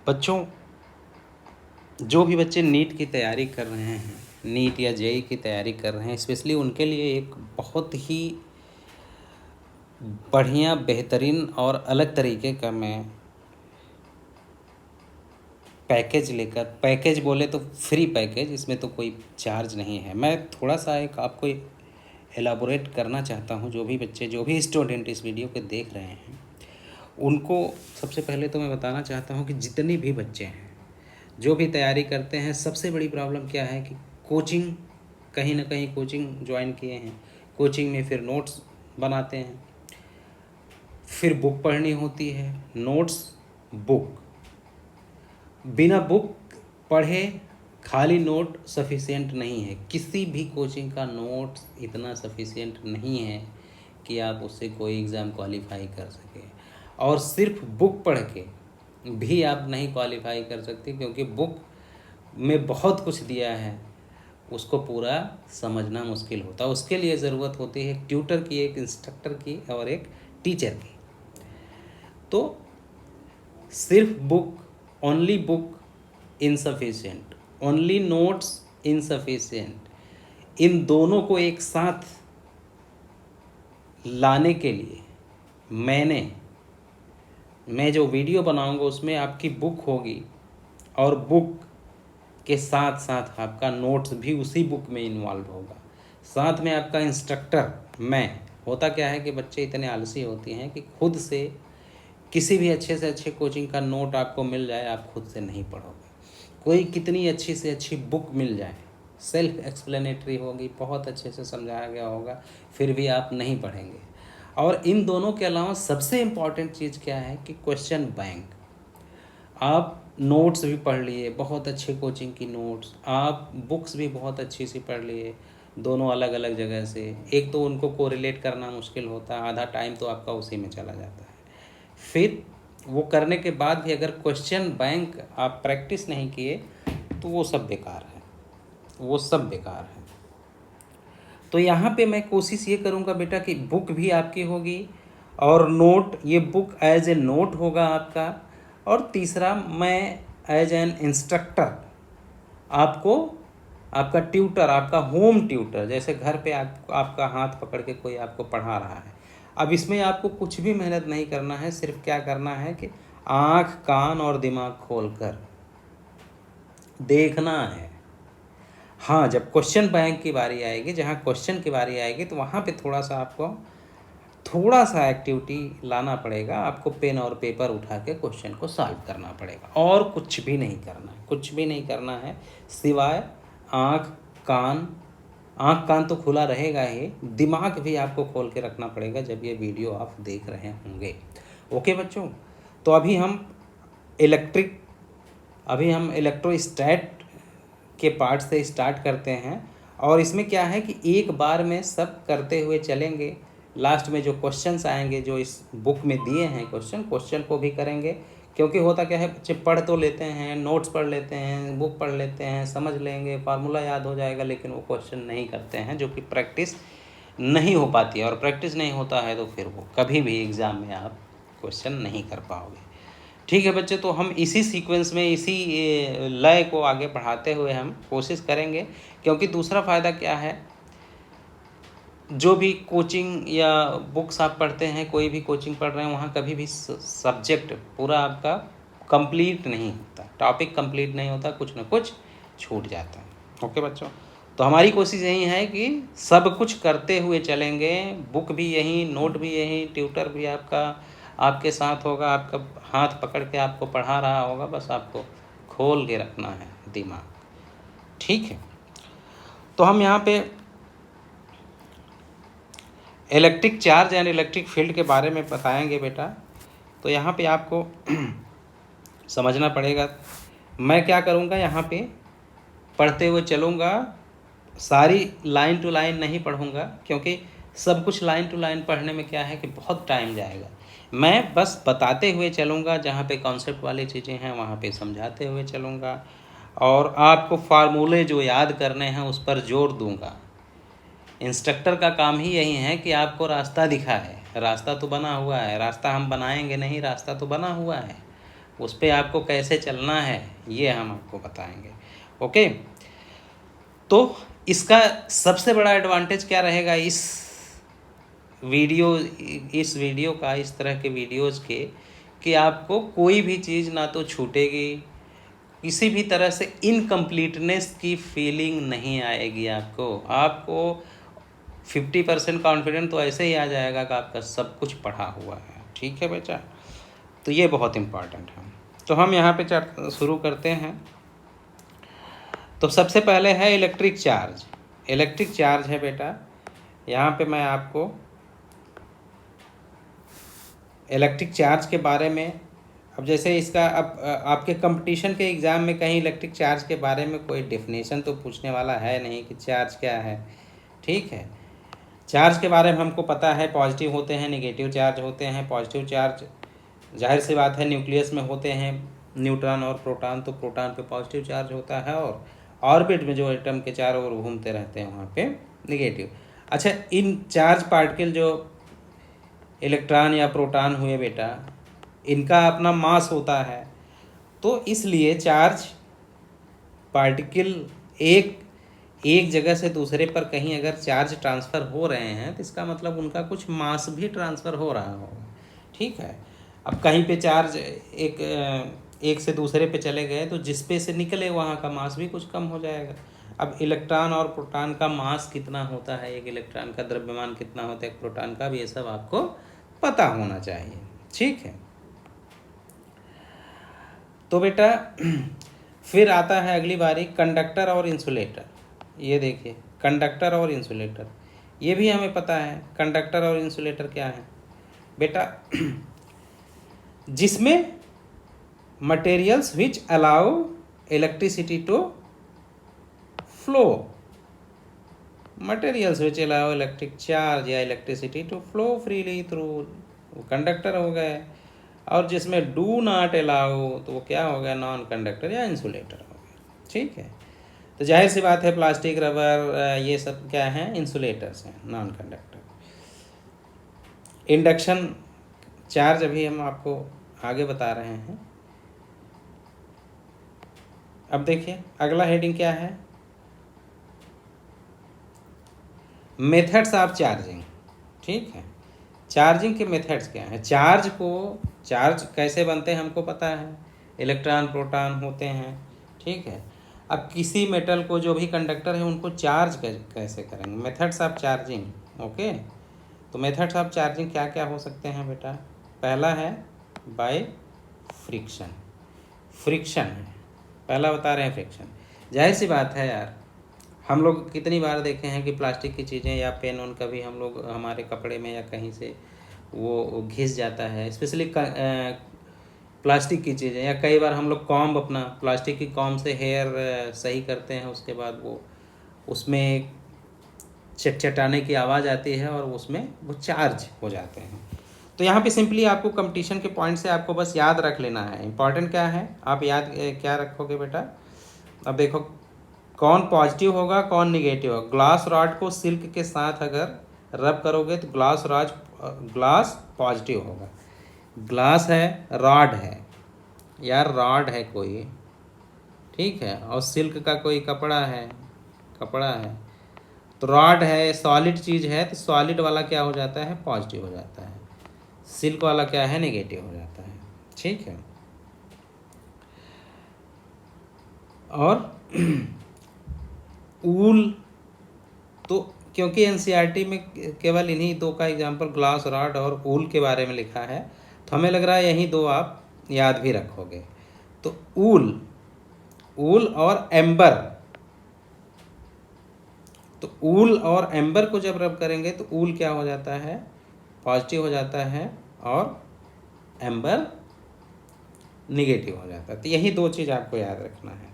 बच्चों, जो भी बच्चे नीट की तैयारी कर रहे हैं, नीट या जेईई की तैयारी कर रहे हैं, स्पेशली उनके लिए एक बहुत ही बढ़िया, बेहतरीन और अलग तरीके का मैं पैकेज लेकर, पैकेज बोले तो फ्री पैकेज, इसमें तो कोई चार्ज नहीं है। मैं थोड़ा सा एक आपको एलाबोरेट करना चाहता हूँ। जो भी बच्चे, जो भी स्टूडेंट इस वीडियो को देख रहे हैं, उनको सबसे पहले तो मैं बताना चाहता हूँ कि जितने भी बच्चे हैं जो भी तैयारी करते हैं, सबसे बड़ी प्रॉब्लम क्या है कि कोचिंग, कहीं ना कहीं कोचिंग ज्वाइन किए हैं, कोचिंग में फिर नोट्स बनाते हैं, फिर बुक पढ़नी होती है, नोट्स, बुक, बिना बुक पढ़े खाली नोट सफिशिएंट नहीं है। किसी भी कोचिंग का नोट्स इतना सफिशिएंट नहीं है कि आप उससे कोई एग्ज़ाम क्वालिफाई कर सके। और सिर्फ बुक पढ़ के भी आप नहीं क्वालिफाई कर सकते, क्योंकि बुक में बहुत कुछ दिया है, उसको पूरा समझना मुश्किल होता है। उसके लिए ज़रूरत होती है ट्यूटर की, एक इंस्ट्रक्टर की और एक टीचर की। तो सिर्फ book, only book insufficient, only notes insufficient, इन दोनों को एक साथ लाने के लिए मैं जो वीडियो बनाऊंगा उसमें आपकी बुक होगी, और बुक के साथ साथ आपका नोट्स भी उसी बुक में इन्वॉल्व होगा। साथ में आपका इंस्ट्रक्टर मैं। होता क्या है कि बच्चे इतने आलसी होते हैं कि खुद से किसी भी अच्छे से अच्छे कोचिंग का नोट आपको मिल जाए, आप खुद से नहीं पढ़ोगे। कोई कितनी अच्छी से अच्छी बुक मिल जाए, सेल्फ एक्सप्लेनेटरी होगी, बहुत अच्छे से समझाया गया होगा, फिर भी आप नहीं पढ़ेंगे। और इन दोनों के अलावा सबसे इम्पॉर्टेंट चीज़ क्या है कि क्वेश्चन बैंक। आप नोट्स भी पढ़ लिए, बहुत अच्छे कोचिंग की नोट्स, आप बुक्स भी बहुत अच्छी सी पढ़ लिए, दोनों अलग अलग जगह से। एक तो उनको कोरिलेट करना मुश्किल होता है, आधा टाइम तो आपका उसी में चला जाता है। फिर वो करने के बाद भी अगर क्वेश्चन बैंक आप प्रैक्टिस नहीं किए तो वो सब बेकार है, वो सब बेकार है। तो यहाँ पे मैं कोशिश ये करूँगा बेटा कि बुक भी आपकी होगी, और नोट, ये बुक एज ए नोट होगा आपका। और तीसरा, मैं एज एन इंस्ट्रक्टर आपको, आपका ट्यूटर, आपका होम ट्यूटर, जैसे घर पे आपका हाथ पकड़ के कोई आपको पढ़ा रहा है। अब इसमें आपको कुछ भी मेहनत नहीं करना है, सिर्फ क्या करना है कि आँख, कान और दिमाग खोलकर देखना है। हाँ, जब क्वेश्चन बैंक की बारी आएगी, जहाँ क्वेश्चन की बारी आएगी, तो वहाँ पे थोड़ा सा आपको थोड़ा सा एक्टिविटी लाना पड़ेगा। आपको पेन और पेपर उठा के क्वेश्चन को सॉल्व करना पड़ेगा, और कुछ भी नहीं करना है, कुछ भी नहीं करना है सिवाय आँख कान तो खुला रहेगा ही, दिमाग भी आपको खोल के रखना पड़ेगा जब ये वीडियो आप देख रहे होंगे। ओके बच्चों, तो अभी हम इलेक्ट्रोस्टैट के पार्ट से स्टार्ट करते हैं। और इसमें क्या है कि एक बार में सब करते हुए चलेंगे। लास्ट में जो क्वेश्चंस आएंगे, जो इस बुक में दिए हैं क्वेश्चन को भी करेंगे। क्योंकि होता क्या है, बच्चे पढ़ तो लेते हैं, नोट्स पढ़ लेते हैं, बुक पढ़ लेते हैं, समझ लेंगे, फार्मूला याद हो जाएगा, लेकिन वो क्वेश्चन नहीं करते हैं, जो कि प्रैक्टिस नहीं हो पाती है। और प्रैक्टिस नहीं होता है तो फिर वो कभी भी एग्ज़ाम में आप क्वेश्चन नहीं कर पाओगे। ठीक है बच्चे, तो हम इसी सीक्वेंस में, इसी लय को आगे बढ़ाते हुए हम कोशिश करेंगे। क्योंकि दूसरा फ़ायदा क्या है, जो भी कोचिंग या बुक्स आप पढ़ते हैं, कोई भी कोचिंग पढ़ रहे हैं, वहाँ कभी भी सब्जेक्ट पूरा आपका कंप्लीट नहीं होता, टॉपिक कंप्लीट नहीं होता, कुछ ना कुछ छूट जाता है। ओके बच्चों, तो हमारी कोशिश यही है कि सब कुछ करते हुए चलेंगे। बुक भी यहीं, नोट भी यहीं, ट्यूटर भी आपके साथ होगा, आपका हाथ पकड़ के आपको पढ़ा रहा होगा, बस आपको खोल के रखना है दिमाग। ठीक है, तो हम यहाँ पे electric charge and electric field के बारे में बताएंगे बेटा। तो यहाँ पे आपको समझना पड़ेगा। मैं क्या करूँगा, यहाँ पे पढ़ते हुए चलूँगा, सारी लाइन टू लाइन नहीं पढ़ूँगा, क्योंकि सब कुछ लाइन टू लाइन पढ़ने में क्या है कि बहुत टाइम जाएगा। मैं बस बताते हुए चलूँगा, जहाँ पे कॉन्सेप्ट वाली चीज़ें हैं वहाँ पे समझाते हुए चलूँगा, और आपको फार्मूले जो याद करने हैं उस पर जोर दूँगा। इंस्ट्रक्टर का काम ही यही है कि आपको रास्ता दिखाए। रास्ता तो बना हुआ है, रास्ता हम बनाएंगे नहीं, रास्ता तो बना हुआ है। उस पर आपको कैसे चलना है ये हम आपको बताएंगे। ओके, तो इसका सबसे बड़ा एडवांटेज क्या रहेगा इस वीडियो का, इस तरह के वीडियोज़ के, कि आपको कोई भी चीज़ ना तो छूटेगी, किसी भी तरह से इनकम्प्लीटनेस की फीलिंग नहीं आएगी। आपको 50% कॉन्फिडेंट तो ऐसे ही आ जाएगा कि आपका सब कुछ पढ़ा हुआ है। ठीक है बेटा, तो ये बहुत इम्पॉर्टेंट है। तो हम यहाँ पे शुरू करते हैं। तो सबसे पहले है इलेक्ट्रिक चार्ज। इलेक्ट्रिक चार्ज है बेटा, यहाँ पे मैं आपको इलेक्ट्रिक चार्ज के बारे में, अब जैसे इसका अब आपके कंपटीशन के एग्ज़ाम में कहीं इलेक्ट्रिक चार्ज के बारे में कोई डेफिनेशन तो पूछने वाला है नहीं कि चार्ज क्या है। ठीक है, चार्ज के बारे में हमको पता है, पॉजिटिव होते हैं, नेगेटिव चार्ज होते हैं। पॉजिटिव चार्ज जाहिर सी बात है न्यूक्लियस में होते हैं, न्यूट्रॉन और प्रोटॉन, तो प्रोटॉन पे पॉजिटिव चार्ज होता है, और ऑर्बिट में जो एटम के चारों ओर घूमते रहते हैं वहाँ पे नेगेटिव। अच्छा, इन चार्ज पार्टिकल जो इलेक्ट्रॉन या प्रोटॉन हुए बेटा, इनका अपना मास होता है, तो इसलिए चार्ज पार्टिकल एक जगह से दूसरे पर कहीं अगर चार्ज ट्रांसफ़र हो रहे हैं तो इसका मतलब उनका कुछ मास भी ट्रांसफ़र हो रहा होगा। ठीक है, अब कहीं पे चार्ज एक से दूसरे पे चले गए तो जिस पे से निकले वहाँ का मास भी कुछ कम हो जाएगा। अब इलेक्ट्रॉन और प्रोटॉन का मास कितना होता है, एक इलेक्ट्रॉन का द्रव्यमान कितना होता है, एक प्रोटॉन का भी, ये सब आपको पता होना चाहिए। ठीक है, तो बेटा फिर आता है अगली बारी कंडक्टर और इंसुलेटर। ये देखिए, कंडक्टर और इंसुलेटर, ये भी हमें पता है कंडक्टर और इंसुलेटर क्या है बेटा। जिसमें materials which allow electricity to flow, materials which allow electric charge या electricity to flow freely through, conductor हो गए। और जिसमें डू नॉट अलाउ, तो वो क्या हो गया, नॉन कंडक्टर या इंसुलेटर हो गया। ठीक है, तो जाहिर सी बात है प्लास्टिक, रबर, ये सब क्या हैं, इंसुलेटर्स हैं, नॉन कंडक्टर। इंडक्शन चार्ज अभी हम आपको आगे बता रहे हैं। अब देखिए अगला हेडिंग क्या है, मेथड्स ऑफ चार्जिंग। ठीक है, चार्जिंग के मेथड्स क्या हैं। चार्ज कैसे बनते हैं हमको पता है, इलेक्ट्रॉन प्रोटॉन होते हैं। ठीक है, अब किसी मेटल को, जो भी कंडक्टर है, उनको चार्ज कैसे करेंगे, मेथड्स ऑफ चार्जिंग। ओके, तो मेथड्स ऑफ चार्जिंग क्या क्या हो सकते हैं बेटा। पहला है बाय फ्रिक्शन, फ्रिक्शन है पहला बता रहे हैं, फ्रिक्शन। जाहिर सी बात है यार, हम लोग कितनी बार देखे हैं कि प्लास्टिक की चीज़ें या पेन उन कभी हम लोग हमारे कपड़े में या कहीं से वो घिस जाता है, स्पेशली प्लास्टिक की चीज़ें, या कई बार हम लोग कॉम्ब, अपना प्लास्टिक की कॉम्ब से हेयर सही करते हैं, उसके बाद वो उसमें चटचटाने की आवाज़ आती है और उसमें वो चार्ज हो जाते हैं। तो यहाँ पे सिंपली आपको कंपटीशन के पॉइंट से आपको बस याद रख लेना है। इंपॉर्टेंट क्या है, आप याद क्या रखोगे बेटा। अब देखो कौन पॉजिटिव होगा कौन निगेटिव होगा। ग्लास रॉड को सिल्क के साथ अगर रब करोगे तो ग्लास पॉजिटिव होगा। ग्लास है, रॉड है यार, रॉड है कोई, ठीक है, और सिल्क का कोई कपड़ा है, तो रॉड है, सॉलिड चीज़ है, तो सॉलिड वाला क्या हो जाता है, पॉजिटिव हो जाता है, सिल्क वाला क्या है, नेगेटिव हो जाता है। ठीक है, और ऊल, तो क्योंकि एनसीईआरटी में केवल इन्हीं दो का एग्जांपल ग्लास रॉड और ऊल के बारे में लिखा है, तो हमें लग रहा है यही दो आप याद भी रखोगे। तो ऊल और एम्बर, तो ऊल और एम्बर को जब रब करेंगे तो ऊल क्या हो जाता है, पॉजिटिव हो जाता है, और एम्बर निगेटिव हो जाता है। तो यही दो चीज़ आपको याद रखना है।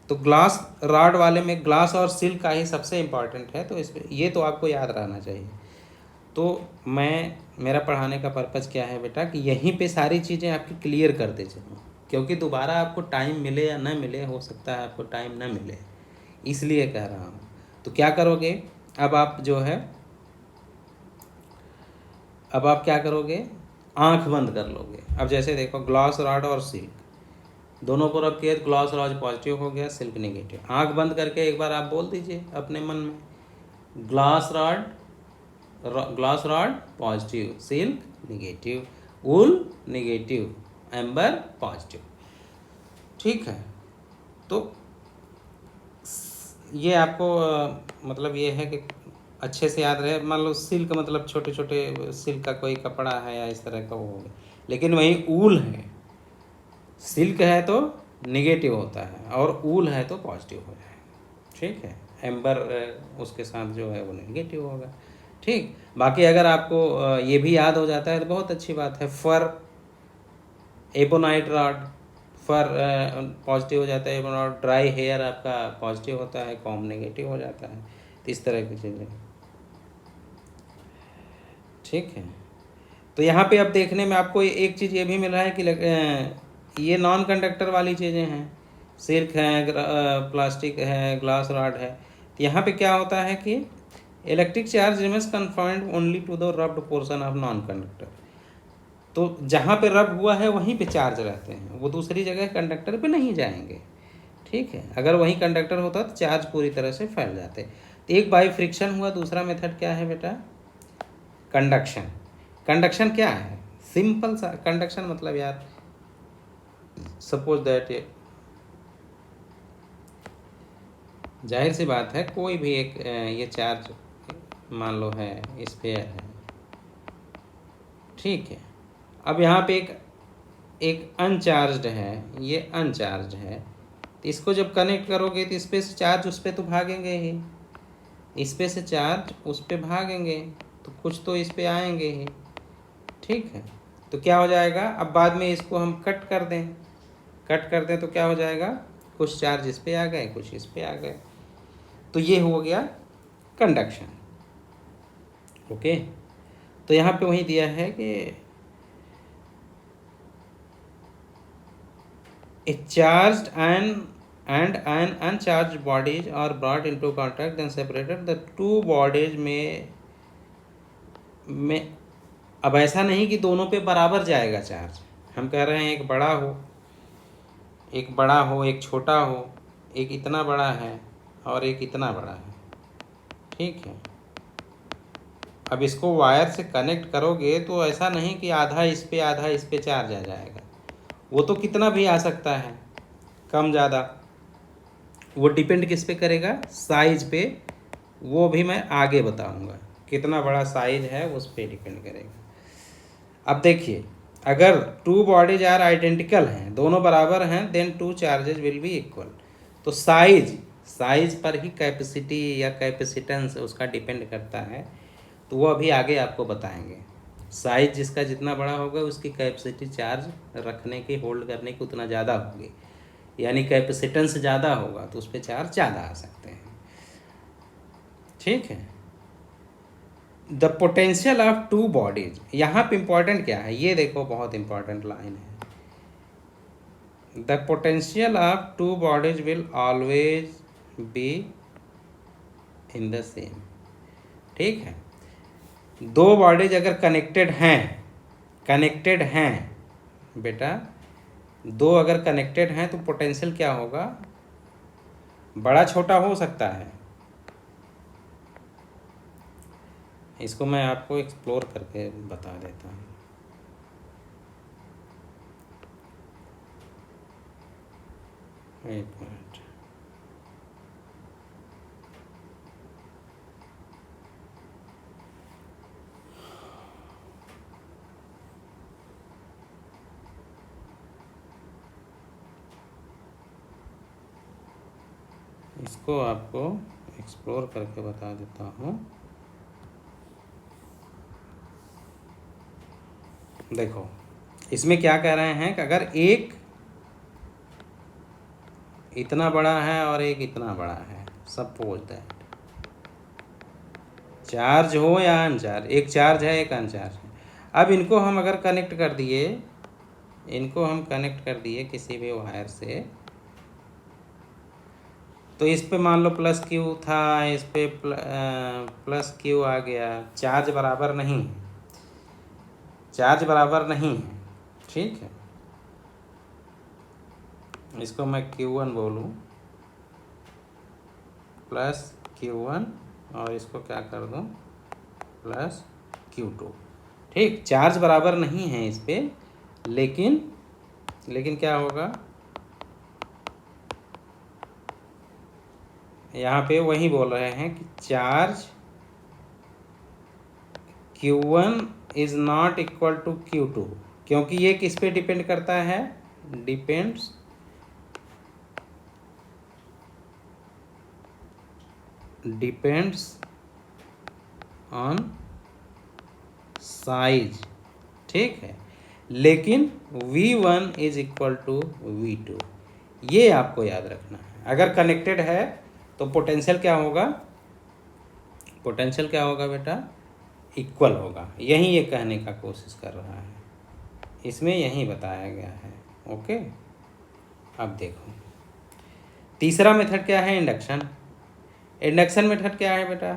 तो ग्लास रॉड वाले में ग्लास और सिल्क का ही सबसे इम्पॉर्टेंट है, तो इसमें ये तो आपको याद रहना चाहिए। तो मेरा पढ़ाने का पर्पज़ क्या है बेटा, कि यहीं पे सारी चीज़ें आपकी क्लियर कर दे चलूँ, क्योंकि दोबारा आपको टाइम मिले या न मिले, हो सकता है आपको टाइम न मिले, इसलिए कह रहा हूँ। तो क्या करोगे, अब आप क्या करोगे, आंख बंद कर लोगे। अब जैसे देखो ग्लास रॉड और सिल्क, दोनों को रब किया तो ग्लास रॉड पॉजिटिव हो गया, सिल्क नेगेटिव। आंख बंद करके एक बार आप बोल दीजिए अपने मन में, glass rod positive, silk negative, wool negative, amber positive. ठीक है, तो ये आपको मतलब ये है कि अच्छे से याद रहे। मान लो सिल्क मतलब छोटे छोटे सिल्क का कोई कपड़ा है या इस तरह का वो हो गया, लेकिन वहीं ऊल है, सिल्क है तो निगेटिव होता है और ऊल है तो पॉजिटिव हो जाएगा। ठीक है, एम्बर उसके साथ जो है वो निगेटिव होगा। ठीक, बाकी अगर आपको ये भी याद हो जाता है तो बहुत अच्छी बात है। फर एबोनाइट रॉड, फर पॉजिटिव हो जाता है, एबोनाइट। ड्राई हेयर आपका पॉजिटिव होता है, कॉम नेगेटिव हो जाता है। तो इस तरह की चीज़ें। ठीक है, तो यहाँ पे अब देखने में आपको एक चीज़ ये भी मिल रहा है कि ये नॉन कंडक्टर वाली चीज़ें हैं, सिल्क है, प्लास्टिक है, ग्लास रॉड है। तो यहाँ पे क्या होता है कि electric charge remains confined only to the rubbed portion of non conductor. तो जहाँ पे रब हुआ है वहीं पे चार्ज रहते हैं, वो दूसरी जगह कंडक्टर पे नहीं जाएंगे। ठीक है, अगर वहीं कंडक्टर होता तो चार्ज पूरी तरह से फैल जाते। तो एक बाई फ्रिक्शन हुआ, दूसरा मेथड क्या है बेटा, कंडक्शन। कंडक्शन क्या है, सिंपल सा कंडक्शन मतलब यार, सपोज दैट जाहिर सी बात है कोई भी एक ये चार्ज मान लो है, स्फीयर है। ठीक है, अब यहाँ पे एक अनचार्ज्ड है, ये अनचार्ज है। तो इसको जब कनेक्ट करोगे तो इस पे से चार्ज उस पर तो भागेंगे ही, इस पे से चार्ज उस पर भागेंगे, तो कुछ तो इस पे आएंगे ही। ठीक है, तो क्या हो जाएगा, अब बाद में इसको हम कट कर दें तो क्या हो जाएगा, कुछ चार्ज इस पे आ गए, कुछ इस पे आ गए। तो ये हो गया कंडक्शन। ओके, तो यहाँ पे वही दिया है कि a charged and an uncharged bodies are brought into contact then separated. The two bodies में अब ऐसा नहीं कि दोनों पे बराबर जाएगा चार्ज। हम कह रहे हैं एक बड़ा हो, एक छोटा हो, एक इतना बड़ा है और एक इतना बड़ा है। ठीक है, अब इसको वायर से कनेक्ट करोगे तो ऐसा नहीं कि आधा इस पे चार्ज आ जाएगा। वो तो कितना भी आ सकता है, कम ज़्यादा, वो डिपेंड किस पे करेगा, साइज पे। वो भी मैं आगे बताऊंगा, कितना बड़ा साइज है उस पर डिपेंड करेगा। अब देखिए, अगर टू बॉडीज आर आइडेंटिकल हैं, दोनों बराबर हैं, then two charges will be equal. तो साइज पर ही कैपेसिटी या कैपेसिटेंस उसका डिपेंड करता है। तो वो अभी आगे आपको बताएंगे। साइज जिसका जितना बड़ा होगा उसकी कैपेसिटी चार्ज रखने की, होल्ड करने की उतना ज़्यादा होगी, यानी कैपेसिटेंस ज़्यादा होगा तो उस पर चार्ज ज़्यादा आ सकते हैं। ठीक है, the potential of two bodies, यहाँ पे इंपॉर्टेंट क्या है, ये देखो बहुत इंपॉर्टेंट लाइन है। The potential of two bodies will always be in the same. ठीक है, दो बॉडीज अगर कनेक्टेड हैं बेटा, दो अगर कनेक्टेड हैं तो पोटेंशियल क्या होगा, बड़ा छोटा हो सकता है। इसको मैं आपको एक्सप्लोर करके बता देता हूँ। एक मिनट, इसको आपको एक्सप्लोर करके बता देता हूँ। देखो, इसमें क्या कह रहे हैं कि अगर एक इतना बड़ा है और एक इतना बड़ा है, सपोज दैट, चार्ज हो या अनचार्ज, एक चार्ज है एक अनचार्ज है। अब इनको हम अगर कनेक्ट कर दिए किसी भी वायर से, तो इस पे मान लो प्लस क्यू था, इस पे प्लस क्यू आ गया, चार्ज बराबर नहीं है। ठीक है, इसको मैं Q1 बोलूँ प्लस Q1 और इसको क्या कर दूँ प्लस Q2। ठीक, चार्ज बराबर नहीं है इस पे, लेकिन क्या होगा, यहाँ पे वही बोल रहे हैं कि charge Q1 is not equal to Q2, क्योंकि ये किस पे डिपेंड करता है, डिपेंड्स ऑन साइज। ठीक है, लेकिन V1 is equal to V2, ये आपको याद रखना है। अगर कनेक्टेड है तो पोटेंशियल क्या होगा, बेटा, इक्वल होगा। यही ये कहने का कोशिश कर रहा है, इसमें यही बताया गया है। ओके, अब देखो तीसरा मेथड क्या है, इंडक्शन मेथड क्या है बेटा।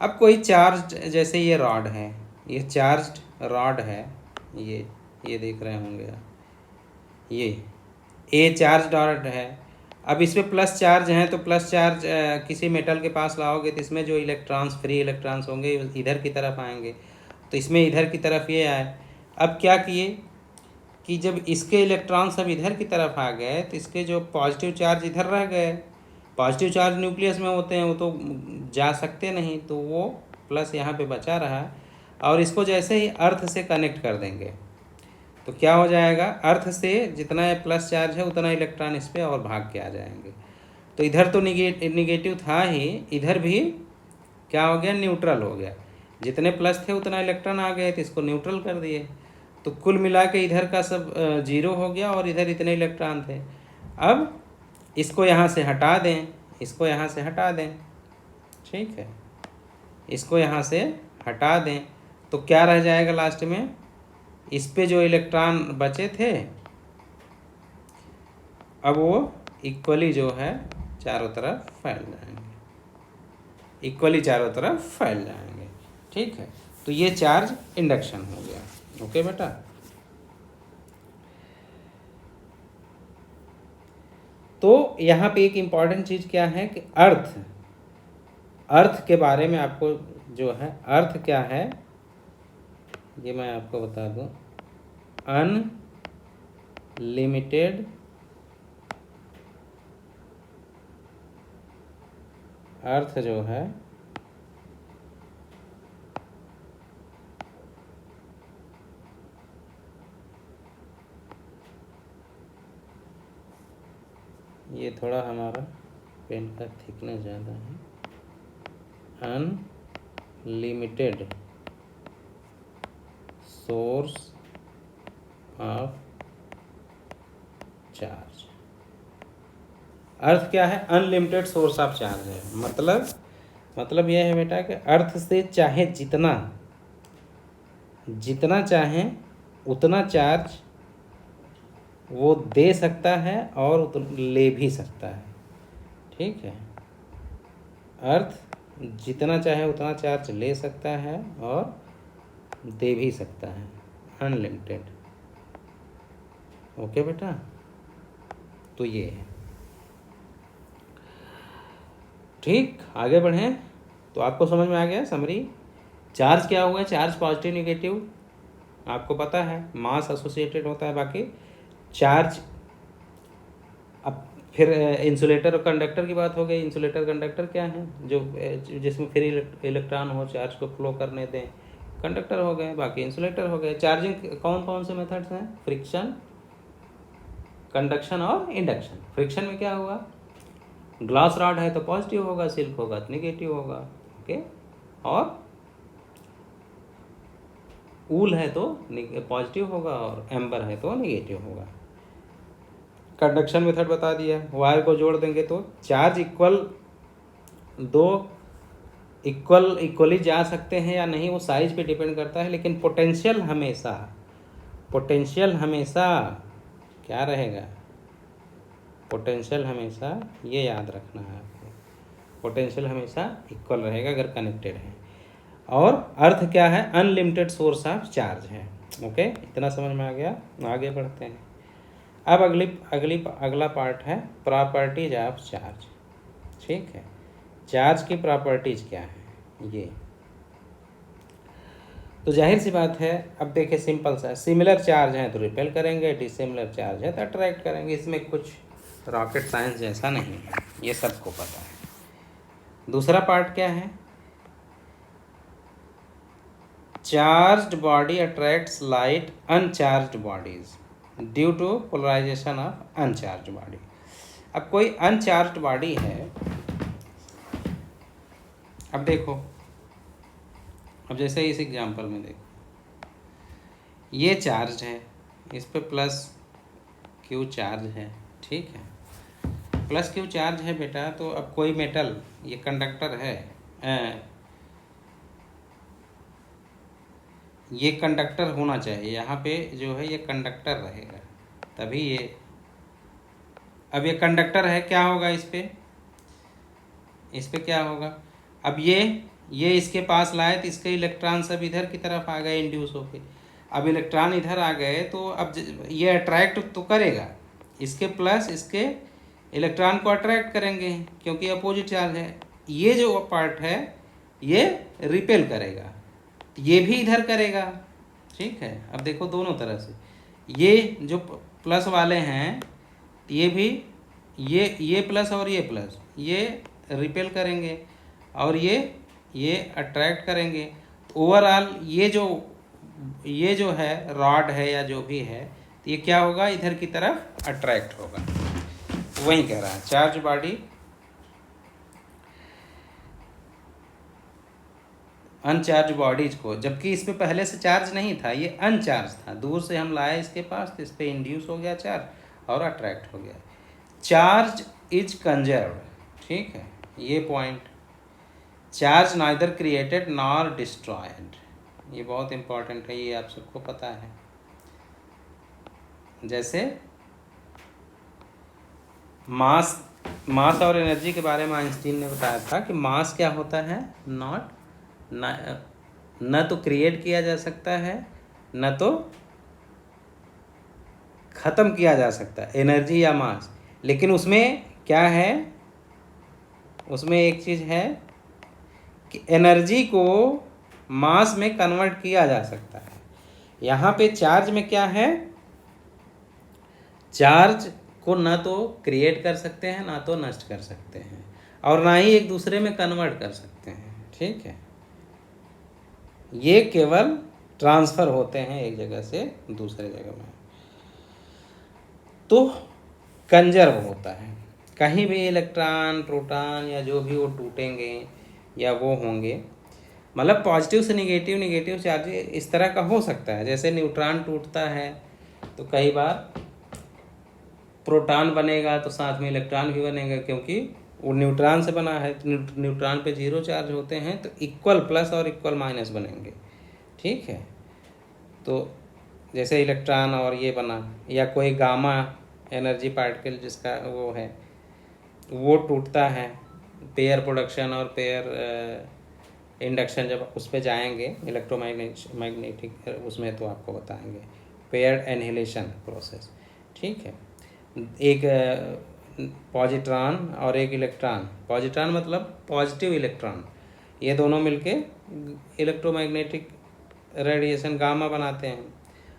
अब कोई चार्ज, जैसे ये रॉड है, ये चार्ज्ड रॉड है, ये देख रहे होंगे आप, ये चार्ज रॉड है। अब इसमें प्लस चार्ज हैं, तो प्लस चार्ज किसी मेटल के पास लाओगे तो इसमें जो इलेक्ट्रॉन्स, फ्री इलेक्ट्रॉन्स होंगे इधर की तरफ आएंगे, तो इसमें इधर की तरफ ये आए। अब क्या किए कि जब इसके इलेक्ट्रॉन सब इधर की तरफ आ गए तो इसके जो पॉजिटिव चार्ज इधर रह गए। पॉजिटिव चार्ज न्यूक्लियस में होते हैं, वो तो जा सकते नहीं, तो वो प्लस यहाँ पे बचा रहा। और इसको जैसे ही अर्थ से कनेक्ट कर देंगे तो क्या हो जाएगा, अर्थ से जितना प्लस चार्ज है उतना इलेक्ट्रॉन इस पर और भाग के आ जाएंगे। तो इधर तो निगेटिव था ही, इधर भी क्या हो गया, न्यूट्रल हो गया। जितने प्लस थे उतना इलेक्ट्रॉन आ गए तो इसको न्यूट्रल कर दिए, तो कुल मिला के इधर का सब जीरो हो गया और इधर इतने इलेक्ट्रॉन थे। अब इसको यहाँ से हटा दें, ठीक है, इसको यहाँ से हटा दें, तो क्या रह जाएगा लास्ट में, इस पे जो इलेक्ट्रॉन बचे थे अब वो इक्वली जो है चारों तरफ फैल जाएंगे, ठीक है। तो ये चार्ज इंडक्शन हो गया। ओके बेटा, तो यहाँ पे एक इम्पॉर्टेंट चीज़ क्या है कि अर्थ के बारे में आपको जो है, अर्थ क्या है ये मैं आपको बता दूं। अनलिमिटेड अर्थ जो है ये थोड़ा हमारा पेन का थिकनेस ज़्यादा है। Unlimited source of charge. Earth क्या है, अनलिमिटेड सोर्स ऑफ चार्ज है। मतलब यह है बेटा कि अर्थ से चाहे जितना चाहे उतना चार्ज वो दे सकता है और ले भी सकता है, ठीक है। अर्थ जितना चाहे उतना चार्ज ले सकता है और दे भी सकता है, अनलिमिटेड। ओके बेटा, तो ये है। ठीक, आगे बढ़ें। तो आपको समझ में आ गया समरी। चार्ज क्या हुआ, चार्ज पॉजिटिव नेगेटिव आपको पता है, मास एसोसिएटेड होता है। बाकी चार्ज, अब फिर इंसुलेटर और कंडक्टर की बात हो गई। इंसुलेटर कंडक्टर क्या है, जो जिसमें फ्री इलेक्ट्रॉन हो, चार्ज को फ्लो करने दें, कंडक्टर हो गए। बाकी इंसुलेटर हो गए। चार्जिंग कौन से मेथड्स हैं, फ्रिक्शन, कंडक्शन और इंडक्शन। फ्रिक्शन में क्या हुआ, ग्लास रॉड है तो पॉजिटिव होगा, सिल्क होगा तो नेगेटिव होगा, ओके। और ऊल है तो पॉजिटिव होगा और एम्बर है तो नेगेटिव होगा। कंडक्शन मेथड बता दिया, वायर को जोड़ देंगे तो चार्ज इक्वली जा सकते हैं या नहीं, वो साइज पे डिपेंड करता है। लेकिन पोटेंशियल हमेशा क्या रहेगा, पोटेंशियल हमेशा, ये याद रखना है आपको, पोटेंशियल हमेशा इक्वल रहेगा अगर कनेक्टेड है। और अर्थ क्या है, अनलिमिटेड सोर्स ऑफ चार्ज है। ओके, इतना समझ में आ गया। आगे बढ़ते हैं। अब अगला पार्ट है प्रॉपर्टीज ऑफ चार्ज। ठीक है, चार्ज की प्रॉपर्टीज क्या है ये। तो जाहिर सी बात है, अब देखिए सिंपल सा, सिमिलर चार्ज है तो रिपेल करेंगे, डिसिमिलर चार्ज है तो अट्रैक्ट करेंगे। इसमें कुछ रॉकेट साइंस जैसा नहीं है, ये सबको पता है। दूसरा पार्ट क्या है, charged body attracts light uncharged bodies due to polarization of uncharged body. अब कोई अनचार्ज्ड बॉडी है, अब देखो, अब जैसे इस एग्जांपल में देखो, ये चार्ज है, इस पे प्लस क्यू चार्ज है। ठीक है, प्लस क्यू चार्ज है बेटा, तो अब कोई मेटल, ये कंडक्टर है, ये कंडक्टर होना चाहिए, यहाँ पे जो है ये कंडक्टर रहेगा, तभी ये, अब ये कंडक्टर है, क्या होगा इस पे क्या होगा, अब ये इसके पास लाए तो इसके इलेक्ट्रॉन सब इधर की तरफ आ गए इंड्यूस होके। अब इलेक्ट्रॉन इधर आ गए तो अब ये अट्रैक्ट तो करेगा, इसके प्लस इसके इलेक्ट्रॉन को अट्रैक्ट करेंगे क्योंकि अपोजिट चार्ज है। ये जो पार्ट है ये रिपेल करेगा, ये भी इधर करेगा। ठीक है, अब देखो दोनों तरह से, ये जो प्लस वाले हैं ये भी, ये प्लस और ये प्लस, ये रिपेल करेंगे और ये अट्रैक्ट करेंगे। ओवरऑल ये जो है रॉड है या जो भी है, तो ये क्या होगा, इधर की तरफ अट्रैक्ट होगा। वही कह रहा है चार्ज बॉडी अनचार्ज बॉडीज को, जबकि इस पे पहले से चार्ज नहीं था, ये अनचार्ज था, दूर से हम लाए इसके पास तो इस पे इंड्यूस हो गया चार्ज और अट्रैक्ट हो गया। Charge is conserved. ठीक है, ये point, charge neither created nor destroyed, ये बहुत इंपॉर्टेंट है, ये आप सबको पता है। जैसे मास और एनर्जी के बारे में आइंस्टीन ने बताया था कि मास क्या होता है, न तो क्रिएट किया जा सकता है न तो ख़त्म किया जा सकता है, एनर्जी या मास। लेकिन उसमें क्या है, उसमें एक चीज़ है कि एनर्जी को मास में कन्वर्ट किया जा सकता है। यहाँ पे चार्ज में क्या है, चार्ज को ना तो क्रिएट कर सकते हैं ना तो नष्ट कर सकते हैं और ना ही एक दूसरे में कन्वर्ट कर सकते हैं। ठीक है, ये केवल ट्रांसफ़र होते हैं एक जगह से दूसरे जगह में, तो कंजर्व होता है। कहीं भी इलेक्ट्रॉन प्रोटॉन या जो भी वो टूटेंगे या वो होंगे, मतलब पॉजिटिव से निगेटिव, निगेटिव चार्ज इस तरह का हो सकता है। जैसे न्यूट्रॉन टूटता है तो कई बार प्रोटॉन बनेगा तो साथ में इलेक्ट्रॉन भी बनेगा, क्योंकि वो न्यूट्रॉन से बना है। तो न्यूट्रॉन पे जीरो चार्ज होते हैं तो इक्वल प्लस और इक्वल माइनस बनेंगे। ठीक है, तो जैसे इलेक्ट्रॉन और ये बना, या कोई गामा एनर्जी पार्टिकल जिसका वो है, वो टूटता है, पेयर प्रोडक्शन और पेयर इंडक्शन जब उस पर जाएंगे मैग्नेटिक उसमें, तो आपको बताएंगे पेयर्ड एनहिलेशन प्रोसेस। ठीक है, एक पॉजिट्रॉन और एक इलेक्ट्रॉन, पॉजिट्रॉन मतलब पॉजिटिव इलेक्ट्रॉन, ये दोनों मिलके इलेक्ट्रोमैग्नेटिक रेडिएशन गामा बनाते हैं।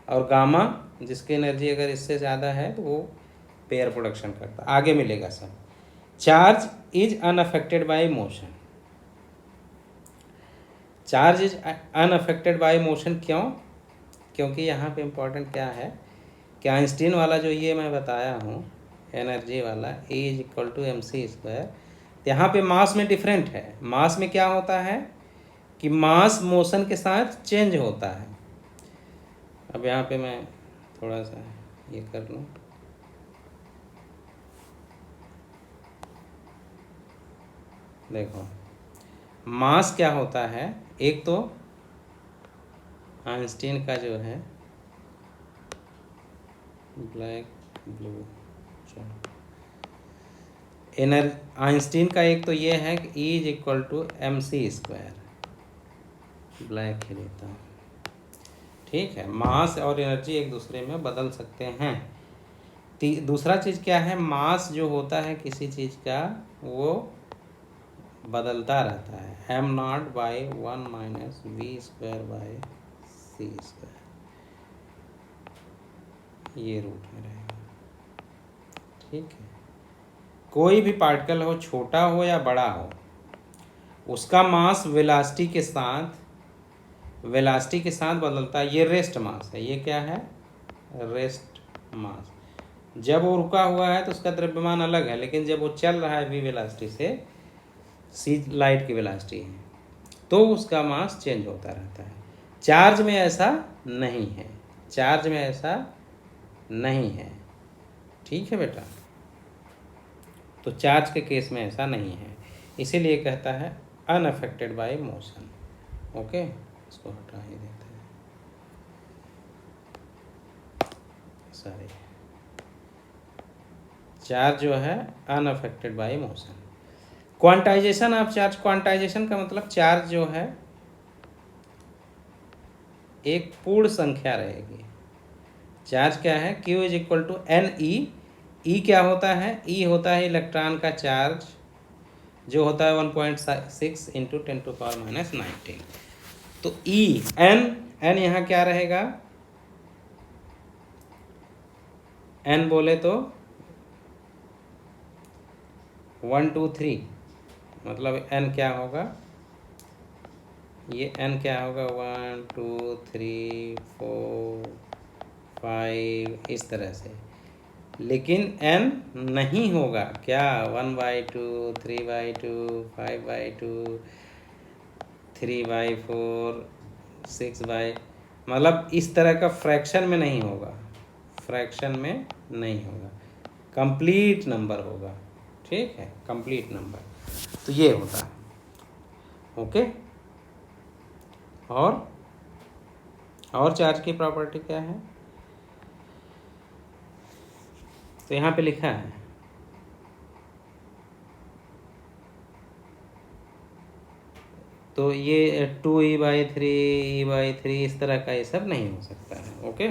और गामा जिसकी एनर्जी अगर इससे ज़्यादा है तो वो पेयर प्रोडक्शन करता है। आगे मिलेगा सब। Charge is unaffected bye motion, charge is unaffected bye motion क्यों, क्योंकि यहाँ पे इम्पोर्टेंट क्या है कि आइंस्टीन वाला जो ये मैं बताया हूँ एनर्जी वाला, E is equal to mc², यहाँ पे मास में डिफरेंट है। मास में क्या होता है कि मास मोशन के साथ चेंज होता है। अब यहाँ पे मैं थोड़ा सा ये कर लूँ, देखो मास क्या होता है, एक तो आइंस्टीन का जो है ब्लैक ब्लू आइंस्टीन का एक तो ये है कि E is equal to mc², black ही लेता हूँ। ठीक है, मास और एनर्जी एक दूसरे में बदल सकते हैं। दूसरा चीज़ क्या है, मास जो होता है किसी चीज़ का वो बदलता रहता है। M not by 1 minus v square by c square, ये रूट में रहेगा। ठीक है, कोई भी पार्टिकल हो, छोटा हो या बड़ा हो, उसका मास वेलोसिटी के साथ बदलता है। ये रेस्ट मास है, ये क्या है, रेस्ट मास। जब वो रुका हुआ है तो उसका द्रव्यमान अलग है, लेकिन जब वो चल रहा है वी वेलोसिटी से, सी लाइट की वेलोसिटी है, तो उसका मास चेंज होता रहता है। चार्ज में ऐसा नहीं है, चार्ज में ऐसा नहीं है। ठीक है बेटा, तो चार्ज के केस में ऐसा नहीं है, इसीलिए कहता है अनअफेक्टेड बाय मोशन। ओके, इसको हटा ही देते हैं, सॉरी, चार्ज जो है unaffected bye motion. Quantization of charge, quantization का मतलब चार्ज जो है एक पूर्ण संख्या रहेगी। चार्ज क्या है, Q is equal to n e. E क्या होता है, ई होता है इलेक्ट्रॉन का चार्ज, जो होता है 1.6 इंटू 10⁻⁹। तो ई एन यहाँ क्या रहेगा, एन बोले तो 1 2 3, मतलब एन क्या होगा, ये एन क्या होगा 1 2 3 4 5 इस तरह से। लेकिन एन नहीं होगा क्या, 1/2 3/2 5/2 3/4 6/, मतलब इस तरह का फ्रैक्शन में नहीं होगा, फ्रैक्शन में नहीं होगा, कंप्लीट नंबर होगा। ठीक है, कंप्लीट नंबर, तो ये होता है। ओके, और चार्ज की प्रॉपर्टी क्या है, तो यहाँ पे लिखा है तो ये 2E/3 इस तरह का ये सब नहीं हो सकता है। ओके,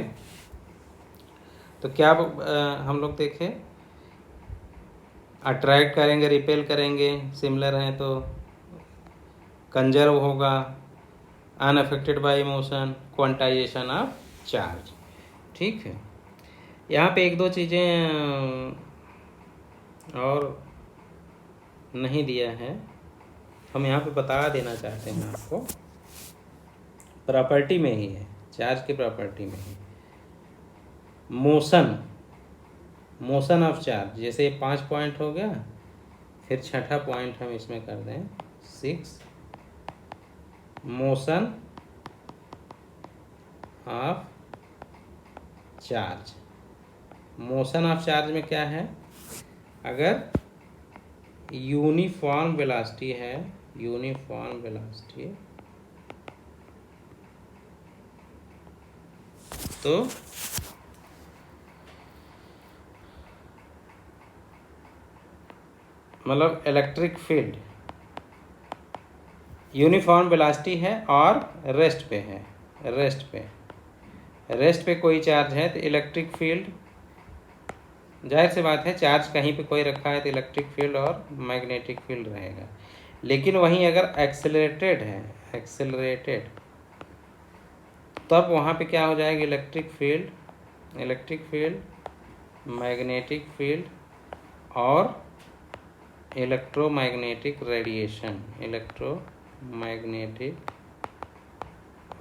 तो क्या हम लोग देखें, अट्रैक्ट करेंगे, रिपेल करेंगे, सिमिलर हैं तो कंजर्व होगा, unaffected bye motion, quantization of charge. ठीक है, यहाँ पे एक दो चीज़ें और नहीं दिया है, हम यहाँ पे बता देना चाहते हैं आपको, प्रॉपर्टी में ही है, चार्ज की प्रॉपर्टी में ही। मोशन ऑफ चार्ज, जैसे 5 पॉइंट हो गया, फिर छठा पॉइंट हम इसमें कर दें 6, motion of charge. Motion of charge में क्या है, अगर यूनिफॉर्म वेलोसिटी है, यूनिफॉर्म वेलोसिटी, तो मतलब इलेक्ट्रिक फील्ड यूनिफॉर्म वेलोसिटी है और रेस्ट पे है, रेस्ट पे कोई चार्ज है तो इलेक्ट्रिक फील्ड, जाहिर सी बात है चार्ज कहीं पे कोई रखा है तो इलेक्ट्रिक फील्ड और मैग्नेटिक फील्ड रहेगा। लेकिन वहीं अगर एक्सेलरेटेड है, एक्सेलरेटेड, तब वहाँ पे क्या हो जाएगा, इलेक्ट्रिक फील्ड, मैग्नेटिक फील्ड और electromagnetic radiation, electromagnetic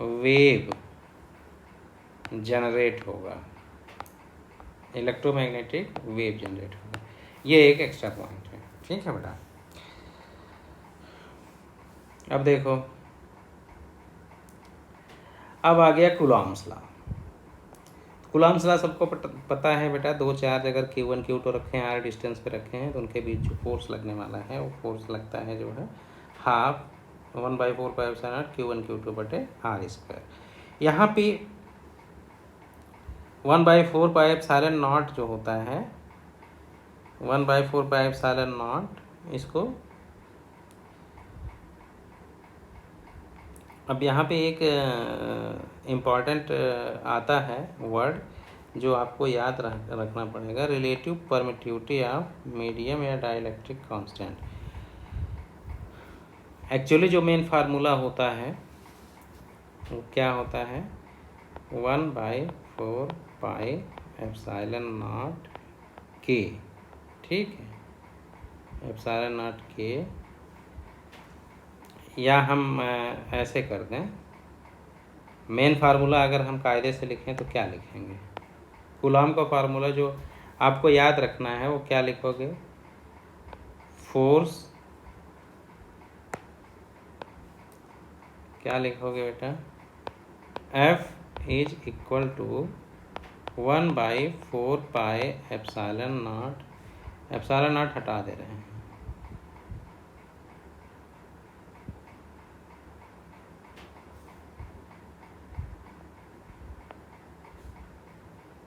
wave generate होगा, इलेक्ट्रोमैग्नेटिक वेव जनरेट होगा। ये एक एक्स्ट्रा पॉइंट है। ठीक है बेटा, अब देखो, अब आ गया कूलॉम्स लॉ। कूलॉम्स लॉ सबको पता है बेटा, दो चार्ज अगर Q1 Q2 रखे हैं, r डिस्टेंस पे रखे हैं, तो उनके बीच जो फोर्स लगने वाला है वो फोर्स लगता है जो है 1/4πε0 Q1 Q2 बटे r²। यहाँ पे 1/4πε0 जो होता है, 1/4πε0, इसको अब यहाँ पे एक इम्पॉर्टेंट आता है वर्ड, जो आपको याद रखना पड़ेगा, रिलेटिव परमिटिविटी ऑफ मीडियम या डाइलेक्ट्रिक कांस्टेंट। एक्चुअली जो मेन फार्मूला होता है वो क्या होता है, 1/4 पाई एप्सिलॉन नॉट के, ठीक है, एप्सिलॉन नॉट के, या हम ऐसे कर दें, मेन फार्मूला अगर हम कायदे से लिखें तो क्या लिखेंगे, कूलॉम का फार्मूला जो आपको याद रखना है वो क्या लिखोगे, फोर्स, क्या लिखोगे बेटा, F is equal to 1/4 pi epsilon not, epsilon not हटा दे रहे हैं,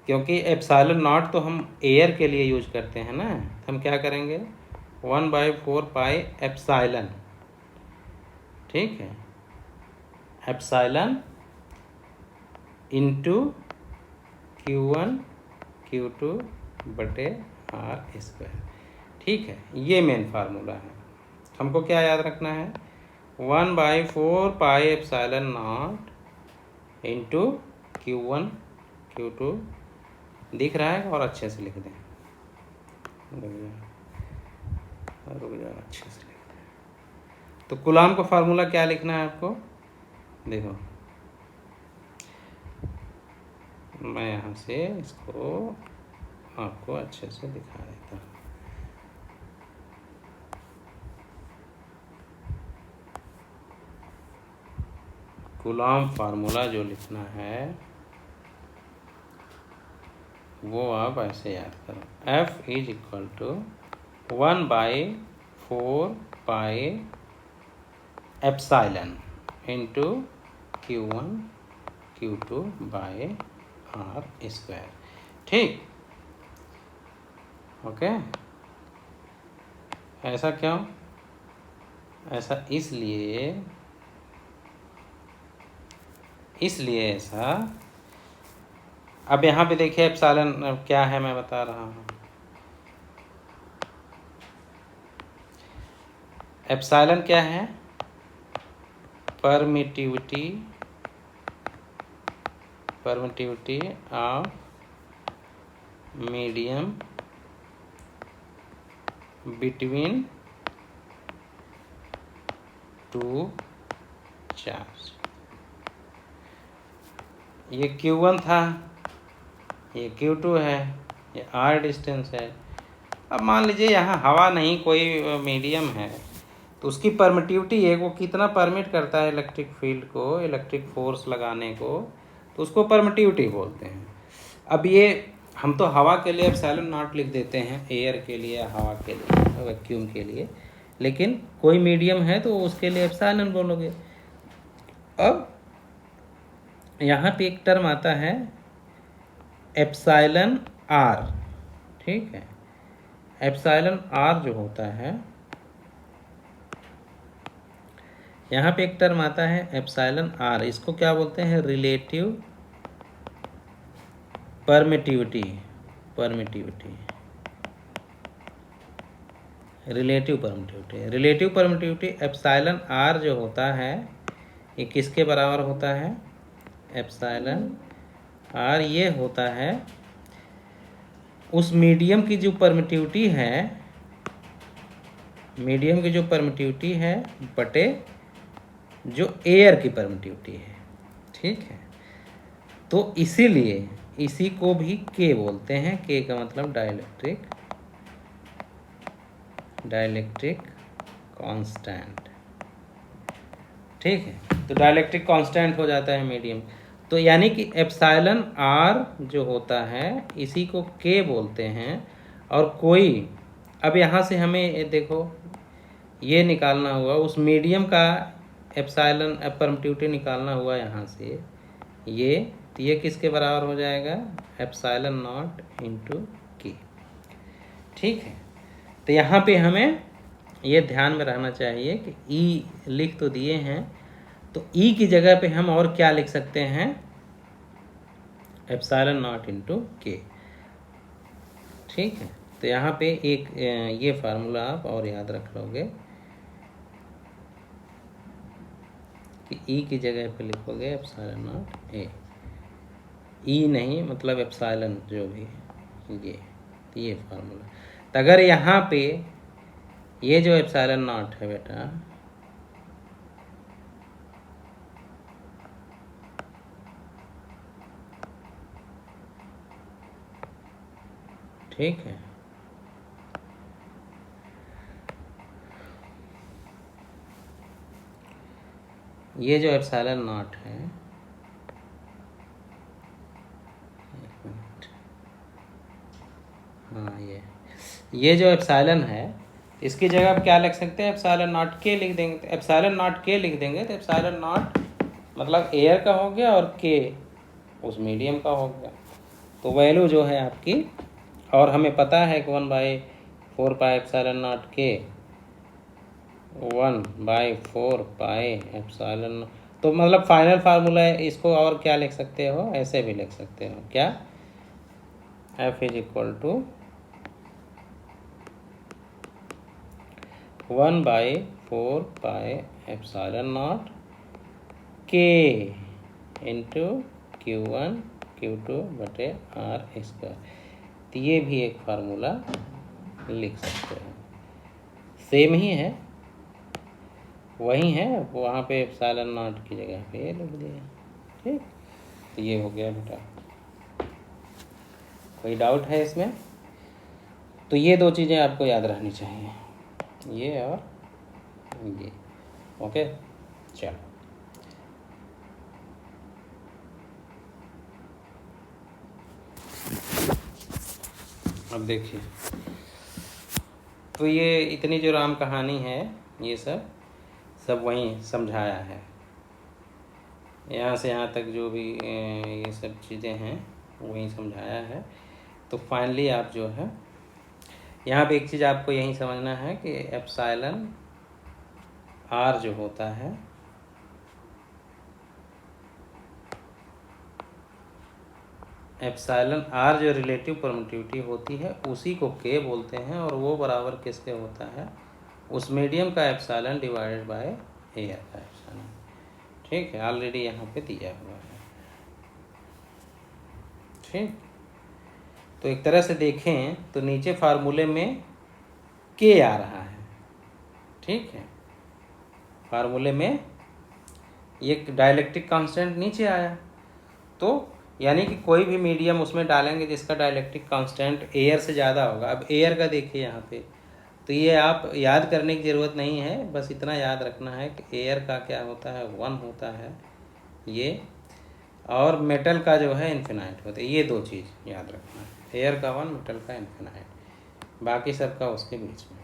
क्योंकि एप्सिलॉन नॉट तो हम एयर के लिए यूज करते हैं ना, तो हम क्या करेंगे 1/4 पाई एप्सिलॉन, ठीक है, एप्सिलॉन इंटू Q1 Q2 बटे R स्क्वायर, ठीक है। ये मेन फार्मूला है। हमको क्या याद रखना है, 1/4 pi epsilon not into Q1 Q2, दिख रहा है, और अच्छे से लिख दें, रुक जाओ, अच्छे से लिख दें। तो कूलॉम का फार्मूला क्या लिखना है आपको, देखो मैं यहाँ से इसको आपको अच्छे से दिखा देता हूँ। कूलॉम फार्मूला जो लिखना है वो आप ऐसे याद करो, F is equal to 1/4 pi epsilon into Q1 Q2 by R square, ठीक, ओके। ऐसा क्यों, ऐसा इसलिए ऐसा, अब यहाँ पे देखिए एप्सिलॉन क्या है, मैं बता रहा हूँ, एप्सिलॉन क्या है, permittivity of medium between two charge. ये Q1 था, ये Q2 है, ये R डिस्टेंस है। अब मान लीजिए यहाँ हवा नहीं, कोई मीडियम है, तो उसकी परमिटिविटी है, वो कितना परमिट करता है इलेक्ट्रिक फील्ड को, इलेक्ट्रिक फोर्स लगाने को, तो उसको परमिटिविटी बोलते हैं। अब ये हम तो हवा के लिए एप्सिलॉन नॉट लिख देते हैं, एयर के लिए, हवा के लिए, वैक्यूम के लिए, लेकिन कोई मीडियम है तो उसके लिए एप्सिलॉन बोलोगे। अब यहाँ पे एक टर्म आता है एप्सिलॉन आर, ठीक है, एप्सिलॉन आर जो होता है, यहाँ पे एक टर्म आता है एप्सिलॉन आर, इसको क्या बोलते हैं, relative permittivity, relative permittivity epsilon r जो होता है ये किसके बराबर होता है, एप्सिलॉन आर ये होता है उस मीडियम की जो परमिटिविटी है, मीडियम की जो परमिटिविटी है बटे जो एयर की परमिटिविटी है, ठीक है। तो इसीलिए इसी को भी के बोलते हैं, के का मतलब डाइलेक्ट्रिक कांस्टेंट, ठीक है। तो डाइलेक्ट्रिक कांस्टेंट हो जाता है मीडियम, तो यानी कि एप्सिलॉन आर जो होता है इसी को के बोलते हैं। और कोई, अब यहाँ से हमें देखो ये निकालना हुआ, उस मीडियम का एप्सिलॉन परमिटिविटी निकालना हुआ यहाँ से, ये तो ये किसके बराबर हो जाएगा, एप्सिलॉन नॉट इंटू के, ठीक है। तो यहाँ पे हमें ये ध्यान में रहना चाहिए कि ई लिख तो दिए हैं, तो ई की जगह पे हम और क्या लिख सकते हैं, एप्सिलॉन नॉट इंटू के। ठीक है, तो यहाँ पे एक ये फार्मूला आप और याद रख लोगे कि ई की जगह पे लिखोगे एप्सिलॉन नॉट ए, ई नहीं मतलब एप्सिलॉन जो भी ये फार्मूला। तो अगर यहाँ पे ये जो एप्सिलॉन नॉट है बेटा, ठीक है, ये जो एप्सिलॉन नॉट है, एक मिनट, हाँ ये जो एप्सिलॉन है इसकी जगह आप क्या लिख सकते हैं, एप्सिलॉन नॉट के लिख देंगे। तो एप्सिलॉन नॉट के लिख देंगे तो एप्सिलॉन नॉट मतलब एयर का हो गया और के उस मीडियम का हो गया। तो वैल्यू जो है आपकी, और हमें पता है कि 1/4 पाई एप्सिलॉन नॉट के, 1/4 पाई एप्सिलॉन, तो मतलब फाइनल फार्मूला है। इसको और क्या लिख सकते हो, ऐसे भी लिख सकते हो, क्या, F is equal to 1/4 pi epsilon not के इंटू Q1 Q2 बटे R स्क्वायर। तो ये भी एक फार्मूला लिख सकते हैं, सेम ही है, वही है, वहाँ पे एप्सिलॉन नॉट की जगह पे ये लिख दिया। ठीक, तो ये हो गया बेटा। कोई डाउट है इसमें? तो ये दो चीज़ें आपको याद रखनी चाहिए, ये और ये। ओके, चलो अब देखिए, तो ये इतनी जो राम कहानी है ये सब वहीं समझाया है, यहाँ से यहाँ तक जो भी ये सब चीज़ें हैं वहीं समझाया है। तो फाइनली आप जो है यहाँ पे एक चीज़ आपको यही समझना है कि एप्सिलॉन आर जो होता है, एप्सिलॉन आर जो रिलेटिव परमिटिविटी होती है उसी को के बोलते हैं, और वो बराबर किसके होता है, उस मीडियम का एप्सिलॉन डिवाइडेड बाय एयर का एप्सिलॉन। ठीक है, ऑलरेडी यहाँ पे दिया हुआ है। ठीक, तो एक तरह से देखें तो नीचे फार्मूले में के आ रहा है। ठीक है, फार्मूले में ये डाइलेक्ट्रिक कांस्टेंट नीचे आया, तो यानी कि कोई भी मीडियम उसमें डालेंगे जिसका डाइलेक्ट्रिक कांस्टेंट एयर से ज़्यादा होगा। अब एयर का देखिए यहाँ पे, तो ये आप याद करने की ज़रूरत नहीं है, बस इतना याद रखना है कि एयर का क्या होता है, 1 होता है ये, और मेटल का जो है इन्फिनाइट होता है। ये दो चीज़ याद रखना है, एयर का 1, मेटल का इन्फिनाइट, बाकी सबका उसके बीच में।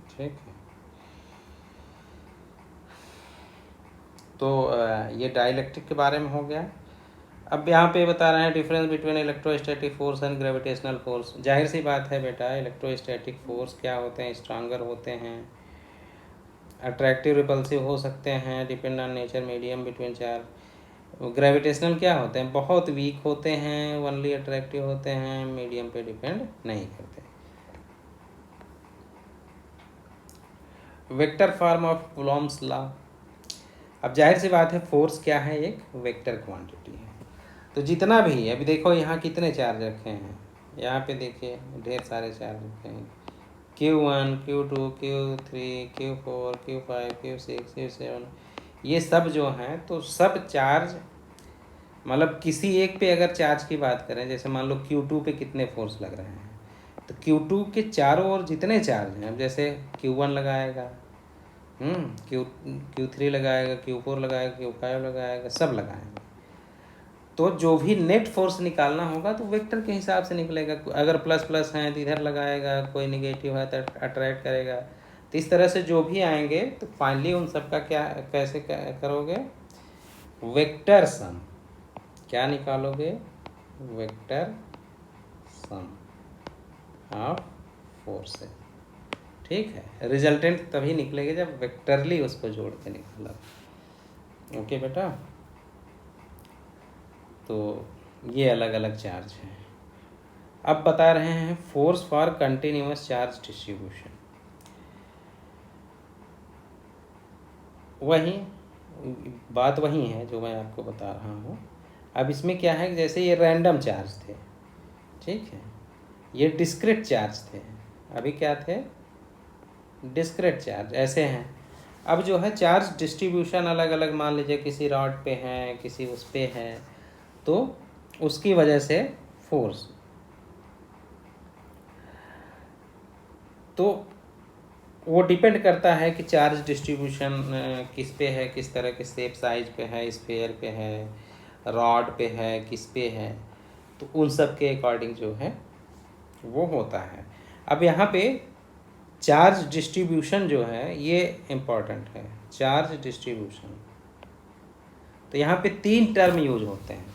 ठीक है, तो ये डाइलेक्ट्रिक के बारे में हो गया। अब यहाँ पे बता रहे हैं difference between electrostatic force and gravitational force. जाहिर सी बात है बेटा, इलेक्ट्रोस्टैटिक फोर्स क्या होते हैं, स्ट्रांगर होते हैं, अट्रैक्टिव रिपल्सिव हो सकते हैं, depend on nature medium between charge. Gravitational क्या होते हैं, बहुत वीक होते हैं, ओनली अट्रैक्टिव होते हैं, मीडियम पे डिपेंड नहीं करते। Vector form of Coulomb's law. अब जाहिर सी बात है फोर्स क्या है, एक वेक्टर क्वांटिटी है। तो जितना भी, अभी देखो यहाँ कितने चार्ज रखे हैं, यहाँ पे देखिए ढेर सारे चार्ज रखे हैं, Q1 Q2 Q3 Q4 Q5 Q6 Q7, ये सब जो हैं तो सब चार्ज, मतलब किसी एक पे अगर चार्ज की बात करें, जैसे मान लो Q2 पे कितने फोर्स लग रहे हैं, तो Q2 के चारों ओर जितने चार्ज हैं, अब जैसे Q1 लगाएगा, Q3 लगाएगा, Q4 लगाएगा, Q5 लगाएगा, सब लगाएंगे, तो जो भी नेट फोर्स निकालना होगा तो वेक्टर के हिसाब से निकलेगा। अगर प्लस प्लस हैं तो इधर लगाएगा, कोई निगेटिव है तो अट्रैक्ट करेगा। तो इस तरह से जो भी आएंगे तो फाइनली उन सब का क्या कैसे करोगे, वेक्टर सम। क्या निकालोगे, वेक्टर सम ऑफ फोर्स है। ठीक है, रिजल्टेंट तभी निकलेगा जब वेक्टरली उसको जोड़ के निकाला। ओके बेटा, तो ये अलग अलग चार्ज हैं। अब बता रहे हैं force for continuous charge distribution. वही बात वही है जो मैं आपको बता रहा हूँ। अब इसमें क्या है कि जैसे ये रैंडम चार्ज थे, ठीक है, ये डिस्क्रीट चार्ज थे, अभी क्या थे, डिस्क्रीट चार्ज ऐसे हैं। अब जो है चार्ज डिस्ट्रीब्यूशन अलग अलग, मान लीजिए किसी रॉड पे है, किसी उस पे है, तो उसकी वजह से फोर्स, तो वो डिपेंड करता है कि चार्ज डिस्ट्रीब्यूशन किस पे है, किस तरह के शेप साइज पे है, स्फीयर पे है, रॉड पे है, किस पे है, तो उन सब के अकॉर्डिंग जो है वो होता है। अब यहाँ पे चार्ज डिस्ट्रीब्यूशन जो है ये इम्पॉर्टेंट है, चार्ज डिस्ट्रीब्यूशन। तो यहाँ पे 3 टर्म यूज होते हैं।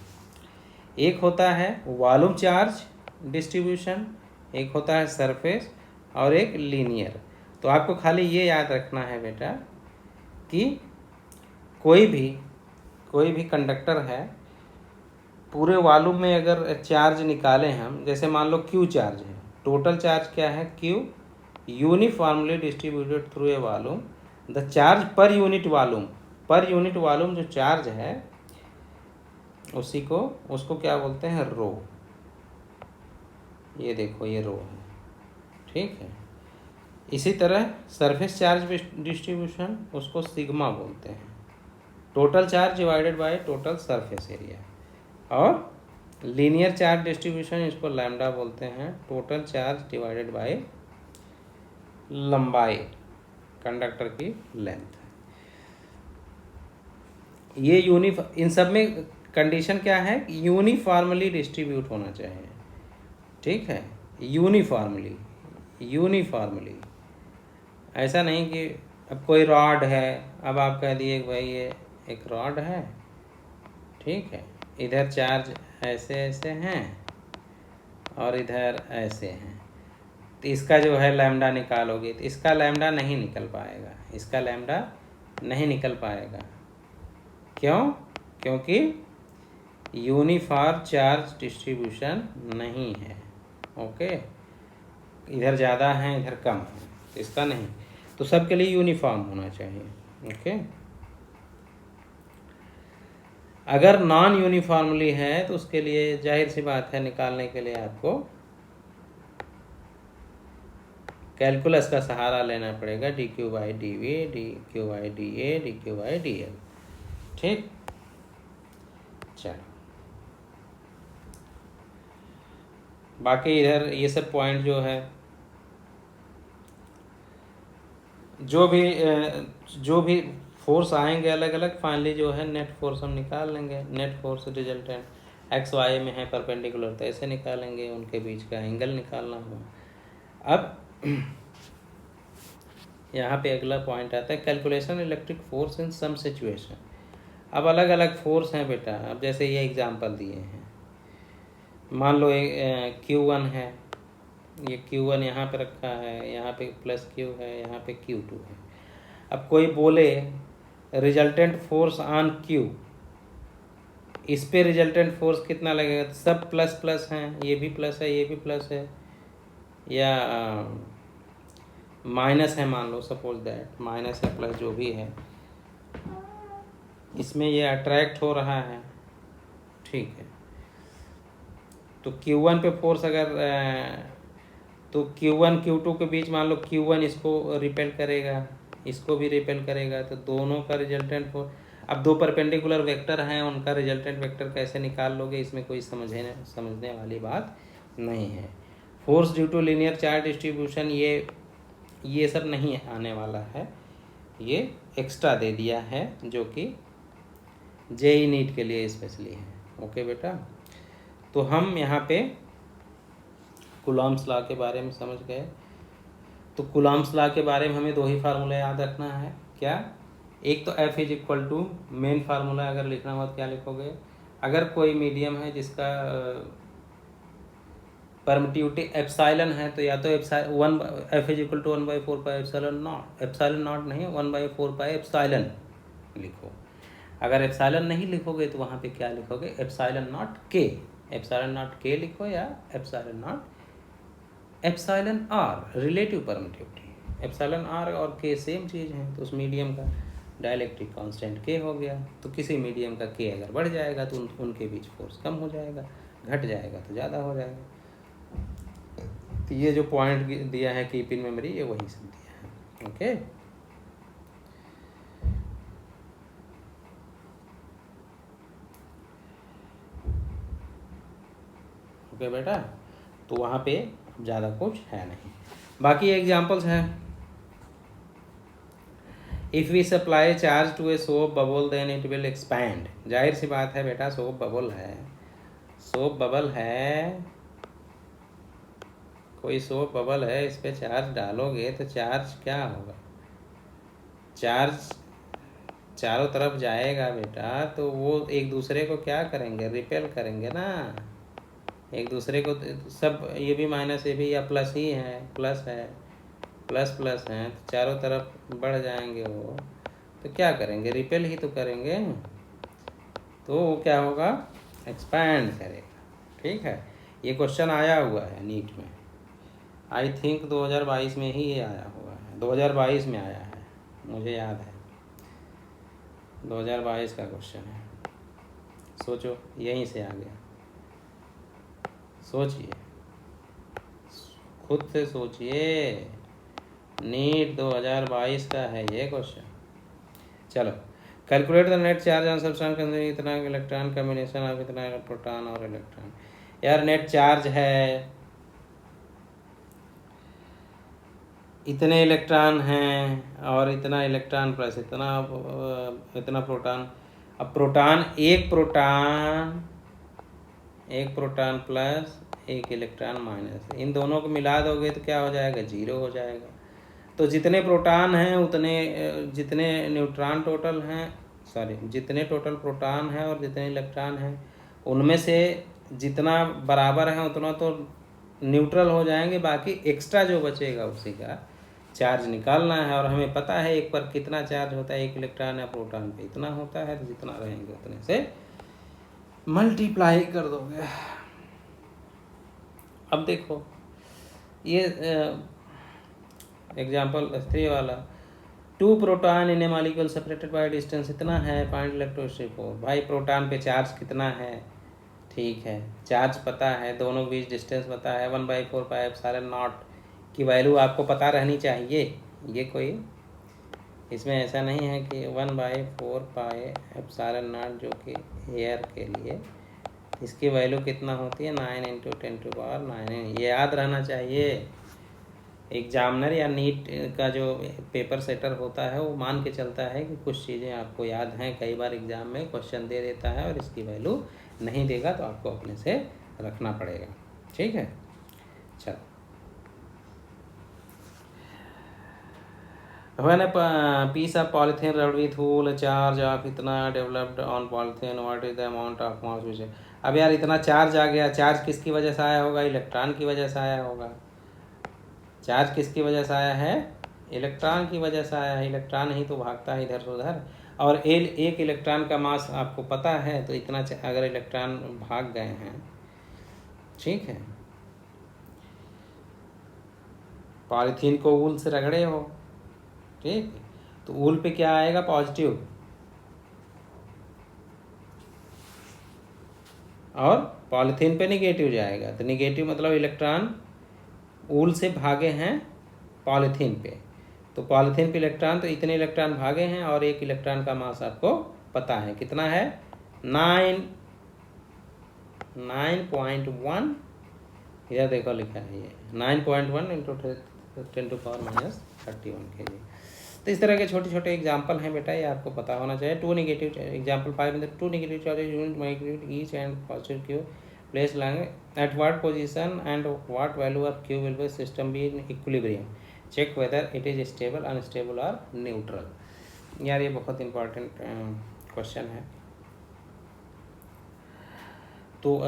एक होता है वॉल्यूम चार्ज डिस्ट्रीब्यूशन, एक होता है सरफेस, और एक लीनियर। तो आपको खाली ये याद रखना है बेटा कि कोई भी कंडक्टर है, पूरे वॉल्यूम में अगर चार्ज निकालें हम, जैसे मान लो क्यू चार्ज है, टोटल चार्ज क्या है, Q, uniformly distributed through a volume, the charge per unit volume जो चार्ज है उसको क्या बोलते हैं, रो। ये देखो ये रो है, ठीक है। इसी तरह सरफेस चार्ज डिस्ट्रीब्यूशन, उसको सिग्मा बोलते हैं, total charge divided by total surface area. और लीनियर चार्ज डिस्ट्रीब्यूशन, इसको लैम्डा बोलते हैं, टोटल चार्ज डिवाइडेड बाय लंबाई, कंडक्टर की लेंथ। ये इन सब में कंडीशन क्या है, यूनिफॉर्मली डिस्ट्रीब्यूट होना चाहिए, ठीक है, यूनिफॉर्मली। ऐसा नहीं कि अब कोई रॉड है, अब आप कह दिए भाई ये एक रॉड है, ठीक है, इधर चार्ज ऐसे ऐसे हैं और इधर ऐसे हैं, तो इसका जो है लैम्डा निकालोगे तो इसका लैम्डा नहीं निकल पाएगा, इसका लैम्डा नहीं निकल पाएगा। क्यों? क्योंकि यूनिफॉर्म चार्ज डिस्ट्रीब्यूशन नहीं है। ओके, इधर ज़्यादा है इधर कम है, तो इसका नहीं, तो सबके लिए यूनिफॉर्म होना चाहिए। ओके, अगर नॉन यूनिफॉर्मली है तो उसके लिए जाहिर सी बात है, निकालने के लिए आपको कैलकुलस का सहारा लेना पड़ेगा, d q by d v, d q by d a, d q by d l. ठीक, चलो बाकी इधर ये सब पॉइंट जो है, जो भी फोर्स आएंगे अलग अलग, फाइनली जो है नेट फोर्स हम निकाल लेंगे। Net force resultant x y में है परपेंडिकुलर, तो ऐसे निकालेंगे, उनके बीच का एंगल निकालना होगा। अब यहाँ पे अगला पॉइंट आता है calculation electric force in some situation. अब अलग अलग फोर्स हैं बेटा, अब जैसे ये एग्जांपल दिए हैं, मान लो Q1 है, ये Q1 यहाँ पे रखा है, यहाँ पे प्लस Q है, यहाँ पे Q2 है। अब कोई बोले रिजल्टेंट फोर्स ऑन Q, इस पे रिजल्टेंट फोर्स कितना लगेगा, तो सब प्लस प्लस हैं, ये भी प्लस है, ये भी प्लस है, या माइनस है, मान लो सपोज दैट माइनस है प्लस जो भी है, इसमें ये अट्रैक्ट हो रहा है, ठीक है। तो Q1 पे फोर्स अगर तो Q1 Q2 के बीच मान लो Q1 इसको रिपेल करेगा, इसको भी रिपेल करेगा, तो दोनों का रिजल्टेंट फोर्स, अब दो परपेंडिकुलर वेक्टर हैं, उनका रिजल्टेंट वेक्टर कैसे निकाल लोगे, इसमें कोई समझने वाली बात नहीं है। Force due to linear charge distribution, ये सब नहीं आने वाला है, ये एक्स्ट्रा दे दिया है जो कि जेई नीट के लिए स्पेशली है। ओके बेटा, तो हम यहाँ पे कूलॉम्स लॉ के बारे में समझ गए। तो कूलॉम्स लॉ के बारे में हमें दो ही फार्मूला याद रखना है, क्या, एक तो F is equal to main formula, अगर लिखना हो तो क्या लिखोगे, अगर कोई मीडियम है जिसका परमिटिविटी एप्साइलन है, तो या तो F is equal to 1/4 pi epsilon not, epsilon not नहीं, 1/4 पाई एप्साइलन लिखो। अगर एप्सिलॉन नहीं लिखोगे तो वहाँ पे क्या लिखोगे, epsilon not K, epsilon not K लिखो या epsilon not epsilon r, relative permittivity. Epsilon r और के सेम चीज़ है, तो उस मीडियम का डाइलेक्ट्रिक कांस्टेंट के हो गया, तो किसी मीडियम का के अगर बढ़ जाएगा तो उनके बीच फोर्स कम हो जाएगा, घट जाएगा तो ज़्यादा हो जाएगा। तो ये जो पॉइंट दिया है कीप इन मेमोरी, ये वही सब दिया है। ओके, ओके बेटा, तो वहाँ पे ज़्यादा कुछ है नहीं। बाकी एग्जांपल्स हैं, if we supply charge to a soap bubble then it will expand. जाहिर सी बात है बेटा, सोप बबल है, सोप बबल है, कोई सोप बबल है, इस पर चार्ज डालोगे तो चार्ज क्या होगा, चार्ज चारों तरफ जाएगा बेटा, तो वो एक दूसरे को क्या करेंगे, रिपेल करेंगे ना, एक दूसरे को। सब ये भी माइनस, ये भी या प्लस ही है, प्लस है, प्लस प्लस हैं, तो चारों तरफ बढ़ जाएंगे वो, तो क्या करेंगे, रिपेल ही तो करेंगे, तो वो क्या होगा, एक्सपैंड करेगा। ठीक है, ये क्वेश्चन आया हुआ है नीट में, आई थिंक 2022 में ही ये आया हुआ है, 2022 में आया है, मुझे याद है 2022 का क्वेश्चन है। सोचो, यहीं से आ गया, सोचिए, खुद से सोचिए, नीट 2022 का है ये क्वेश्चन। चलो, calculate the net charge on substance containing इतना इलेक्ट्रॉन कॉम्बिनेशन ऑफ इतना प्रोटॉन और इलेक्ट्रॉन। यार नेट चार्ज है, इतने इलेक्ट्रॉन हैं और इतना इलेक्ट्रॉन प्लस इतना प्रोटॉन। अब प्रोटॉन, एक प्रोटॉन प्लस एक इलेक्ट्रॉन माइनस, इन दोनों को मिला दोगे तो क्या हो जाएगा, 0 हो जाएगा। तो जितने प्रोटॉन हैं उतने, जितने न्यूट्रॉन टोटल हैं, सॉरी जितने टोटल प्रोटॉन हैं और जितने इलेक्ट्रॉन हैं, उनमें से जितना बराबर है उतना तो न्यूट्रल हो जाएंगे, बाकी एक्स्ट्रा जो बचेगा उसी का चार्ज निकालना है। और हमें पता है एक पर कितना चार्ज होता है, एक इलेक्ट्रॉन या प्रोटॉन पे इतना होता है, तो जितना रहेंगे उतने से मल्टीप्लाई कर दोगे। अब देखो ये एग्जाम्पल 3 वाला, 2 proton in A molecule separated by distance इतना है, पॉइंट इलेक्ट्रोस्टेट 4। भाई प्रोटॉन पे चार्ज कितना है, ठीक है, चार्ज पता है, दोनों के बीच डिस्टेंस पता है, 1/4 पाई एप्सिलॉन नॉट की वैल्यू आपको पता रहनी चाहिए। ये कोई इसमें ऐसा नहीं है कि 1/4 पाई एप्सिलॉन नॉट जो कि एयर के लिए, इसकी वैल्यू कितना होती है, 9 × 10⁹ ये याद रहना चाहिए। एग्जामिनर या नीट का जो पेपर सेटर होता है वो मान के चलता है कि कुछ चीज़ें आपको याद हैं, कई बार एग्जाम में क्वेश्चन दे देता है और इसकी वैल्यू नहीं देगा तो आपको अपने से रखना पड़ेगा। ठीक है, चलो, when a piece of polythene rubbed with whole charge of इतना developed on polythene, what is the amount of mass which है। अब यार इतना चार्ज आ गया, चार्ज किसकी वजह से आया होगा, इलेक्ट्रॉन की वजह से आया होगा। चार्ज किसकी वजह से आया है, इलेक्ट्रॉन की वजह से आया है, इलेक्ट्रॉन ही तो भागता है इधर से उधर। और एक इलेक्ट्रॉन का मास आपको पता है, तो इतना अगर इलेक्ट्रॉन भाग गए हैं, ठीक है, पॉलीथीन को ऊल से रगड़े हो, ठीक, तो ऊल पे क्या आएगा, पॉजिटिव, और पॉलीथीन पे निगेटिव जाएगा। तो निगेटिव मतलब इलेक्ट्रॉन ऊल से भागे हैं पॉलीथीन पे, तो पॉलीथीन पे इलेक्ट्रॉन, तो इतने इलेक्ट्रॉन भागे हैं और एक इलेक्ट्रॉन का मास आपको पता है कितना है, 9.1, इधर देखो लिखा है ये 9.1 × 10⁻31 kg। तो इस तरह के छोटे छोटे एग्जाम्पल हैं बेटा, ये आपको पता होना चाहिए। 2 नेगेटिव एग्जाम्पल 5 में 2 negative charges unit micrometre each and positive Q place लेंगे at what position and what value of Q will be system be in equilibrium, check whether it is stable, unstable और neutral. यार ये बहुत important question है। तो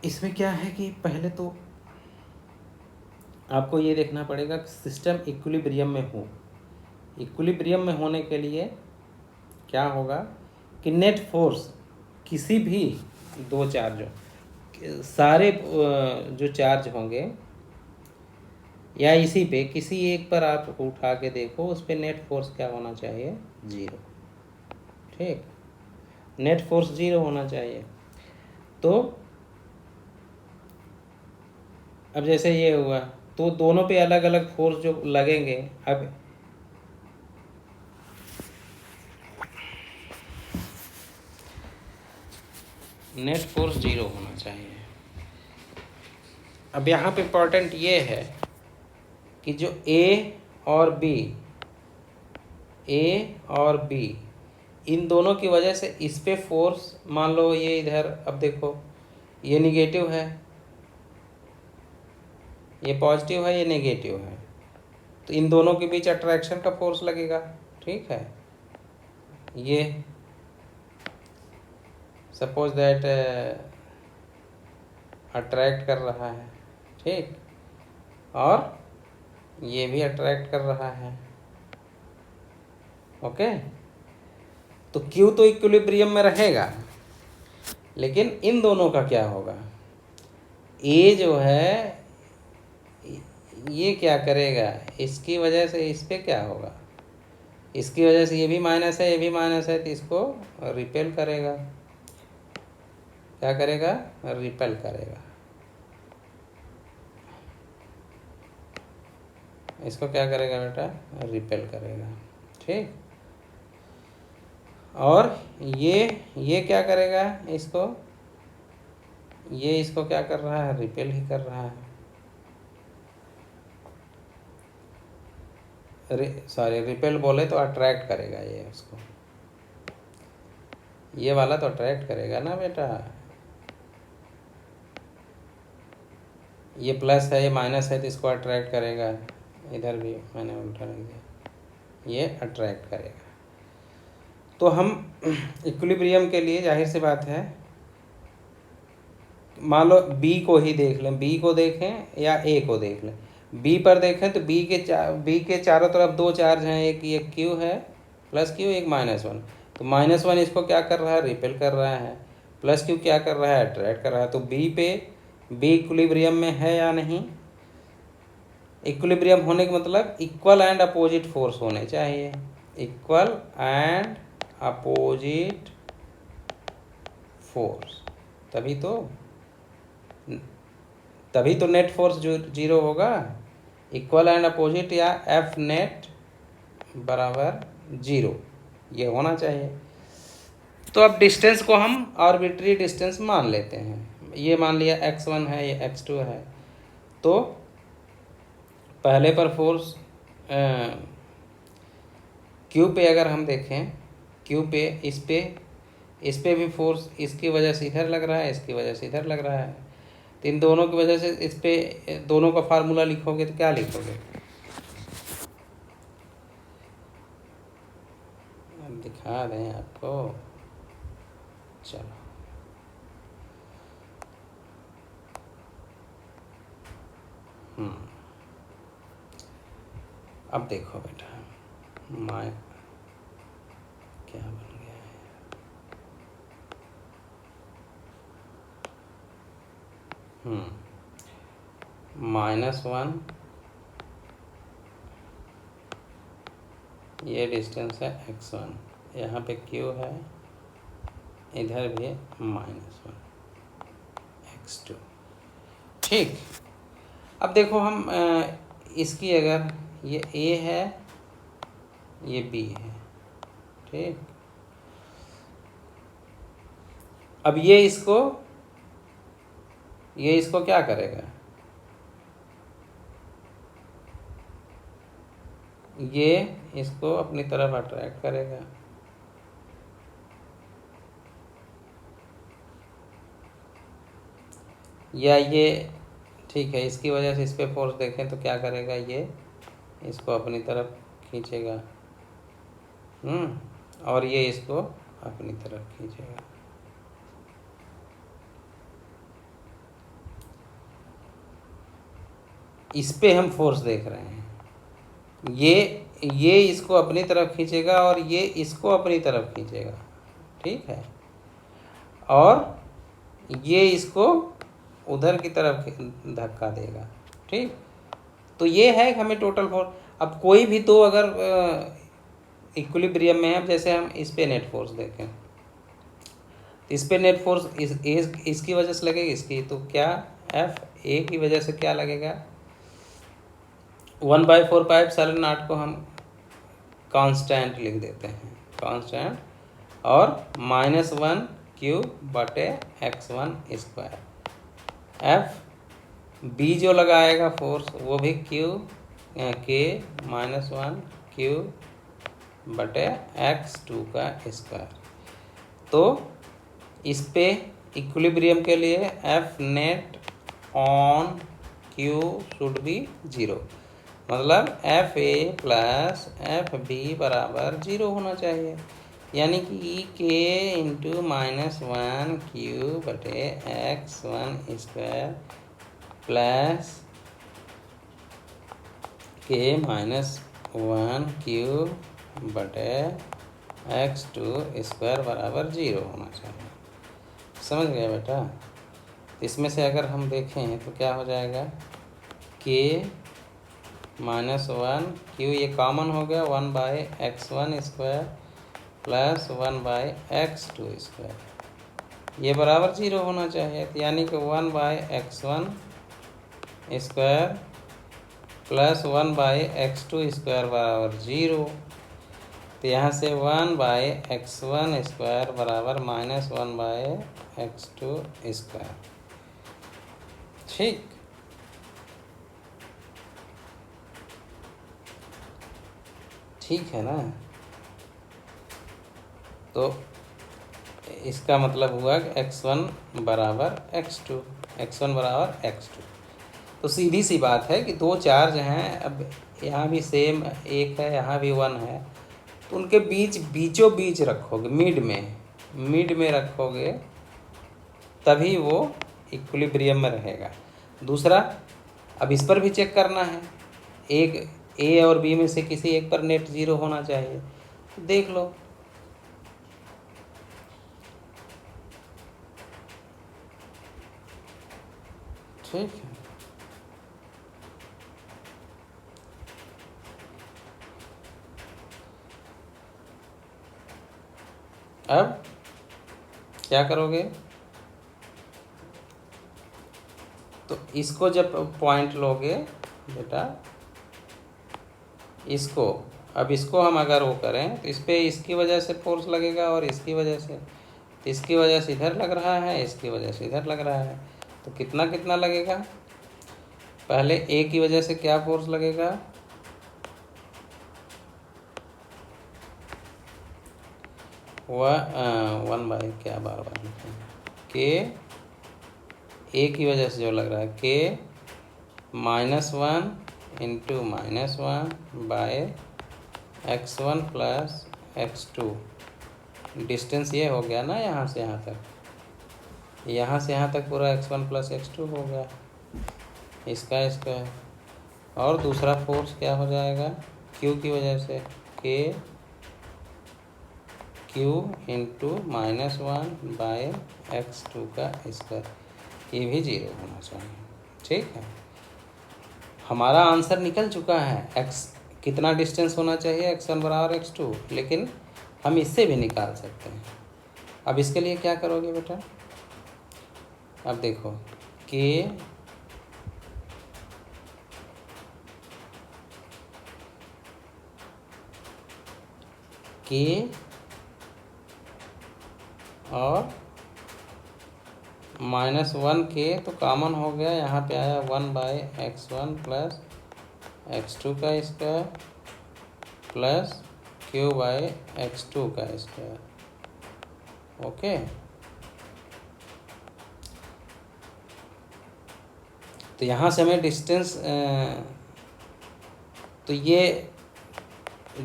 इसमें क्या है कि पहले तो आपको ये देखना पड़ेगा कि सिस्टम इक्विलिब्रियम में हो, इक्विलिब्रियम में होने के लिए क्या होगा कि नेट फोर्स किसी भी दो चार्जों सारे जो चार्ज होंगे या इसी पे किसी एक पर आप उठा के देखो, उस पे नेट फोर्स क्या होना चाहिए, 0। ठीक, नेट फोर्स 0 होना चाहिए। तो अब जैसे ये हुआ तो दोनों पे अलग अलग फोर्स जो लगेंगे, अब नेट फोर्स 0 होना चाहिए। अब यहाँ पे इम्पोर्टेंट ये है कि जो ए और बी इन दोनों की वजह से इस पे फोर्स, मान लो ये इधर, अब देखो ये निगेटिव है, ये पॉजिटिव है, ये नेगेटिव है, तो इन दोनों के बीच अट्रैक्शन का फोर्स लगेगा। ठीक है, ये सपोज दैट अट्रैक्ट कर रहा है, ठीक, और ये भी अट्रैक्ट कर रहा है। ओके, तो Q तो इक्विलिब्रियम में रहेगा, लेकिन इन दोनों का क्या होगा, A जो है ये क्या करेगा, इसकी वजह से इस पे क्या होगा, इसकी वजह से ये भी माइनस है, ये भी माइनस है, तो इसको रिपेल करेगा। क्या करेगा, रिपेल करेगा। इसको क्या करेगा बेटा, रिपेल करेगा। ठीक, और ये क्या करेगा, इसको क्या कर रहा है, रिपेल ही कर रहा है। सॉरी, रिपेल बोले तो अट्रैक्ट करेगा ये उसको, ये वाला तो अट्रैक्ट करेगा ना बेटा। ये प्लस है, ये माइनस है, तो इसको अट्रैक्ट करेगा। इधर भी मैंने उल्टा रख दिया, ये अट्रैक्ट करेगा। तो हम इक्विलिब्रियम के लिए जाहिर सी बात है, मान लो बी को ही देख लें, बी को देखें या ए को देख लें। बी पर देखें तो बी के चारों तरफ दो चार्ज हैं, एक ये क्यू है प्लस क्यू, एक -1। तो -1 इसको क्या कर रहा है, रिपेल कर रहा है। प्लस क्यू क्या कर रहा है, अट्रैक्ट कर रहा है। तो बी इक्विलिब्रियम में है या नहीं, इक्विलिब्रियम होने का मतलब इक्वल एंड अपोजिट फोर्स होने चाहिए, इक्वल एंड अपोजिट फोर्स, तभी तो नेट फोर्स 0 होगा। इक्वल एंड अपोजिट या एफ नेट बराबर 0 ये होना चाहिए। तो अब डिस्टेंस को हम आर्बिट्री डिस्टेंस मान लेते हैं। ये मान लिया x1 है, ये x2 है। तो पहले पर फोर्स क्यू पे अगर हम देखें, क्यू पे इस पे भी फोर्स इसकी वजह से इधर लग रहा है, इसकी वजह से इधर लग रहा है। तो इन दोनों की वजह से इस पे दोनों का फार्मूला लिखोगे तो क्या लिखोगे, दिखा दें आपको। चलो, अब देखो बेटा, क्या बन गया है, -1 ये डिस्टेंस है x1, यहाँ पे q है, इधर भी -1 x2। ठीक, अब देखो हम इसकी अगर ये a है, ये b है, ठीक। अब ये इसको क्या करेगा, ये इसको अपनी तरफ अट्रैक्ट करेगा। या ये, ठीक है, इसकी वजह से इस पे फोर्स देखें तो क्या करेगा, ये इसको अपनी तरफ खींचेगा, और ये इसको अपनी तरफ खींचेगा। इस पे हम फोर्स देख रहे हैं, ये इसको अपनी तरफ खींचेगा और ये इसको अपनी तरफ खींचेगा, ठीक है, और ये इसको उधर की तरफ धक्का देगा, ठीक। तो ये है कि हमें टोटल फोर्स, अब कोई भी दो अगर इक्विलिब्रियम में है, अब जैसे हम इस पे नेट फोर्स देखें, इस पे नेट फोर्स इसकी वजह से लगेगी, इसकी, तो क्या एफ ए की वजह से क्या लगेगा, 1/4 पाइप एप्सिलॉन नॉट को हम कांस्टेंट लिख देते हैं, कांस्टेंट, और -1/Q/x1²। एफ बी जो लगाएगा फोर्स वो भी K-1Q/x2²। तो इस पे इक्विलिब्रियम के लिए f net on q should be 0, मतलब f a plus f b बराबर 0 होना चाहिए, यानी कि K-1Q/x1² प्लस K-1Q/x2² बराबर 0 होना चाहिए। समझ गए बेटा? इसमें से अगर हम देखें तो क्या हो जाएगा, K-1Q ये कॉमन हो गया, 1/x1² प्लस 1/x2², ये बराबर 0 होना चाहिए, तो यानी कि 1/x1² प्लस 1/x2² बराबर 0। तो यहाँ से 1/x1² बराबर -1/x2², ठीक। ठीक है ना? तो इसका मतलब हुआ कि x1 बराबर x2, x1 बराबर x2। तो सीधी सी बात है कि दो चार्ज हैं, अब यहाँ भी सेम एक है, यहाँ भी 1 है, तो उनके बीच बीचों बीच रखोगे, मिड में रखोगे, तभी वो इक्विलिब्रियम में रहेगा। दूसरा, अब इस पर भी चेक करना है, एक ए और बी में से किसी एक पर नेट 0 होना चाहिए, तो देख लो। ठीक है, अब क्या करोगे, तो इसको जब पॉइंट लोगे बेटा, इसको, अब इसको हम अगर वो करें तो इस पर इसकी वजह से फोर्स लगेगा और इसकी वजह से, तो इसकी वजह से इधर लग रहा है, इसकी वजह से इधर लग रहा है, तो कितना कितना लगेगा। पहले ए की वजह से क्या फोर्स लगेगा, वह 1 क्या बार के ए की वजह से जो लग रहा है, K -1 into -1/x1 plus x2, distance ये हो गया ना, यहाँ से यहाँ तक, यहाँ से यहाँ तक पूरा x1 प्लस x2 हो गया, इसका है। और दूसरा फोर्स क्या हो जाएगा, Q की वजह से, Q इंटू -1/x2², ये भी 0 होना चाहिए, ठीक है। हमारा आंसर निकल चुका है, x कितना डिस्टेंस होना चाहिए, x1 बराबर x2, लेकिन हम इससे भी निकाल सकते हैं। अब इसके लिए क्या करोगे बेटा, अब देखो, K और -1K तो कॉमन हो गया, यहाँ पे आया 1/x1 plus x2² plus Q/x2², okay. तो यहाँ से हमें डिस्टेंस, तो ये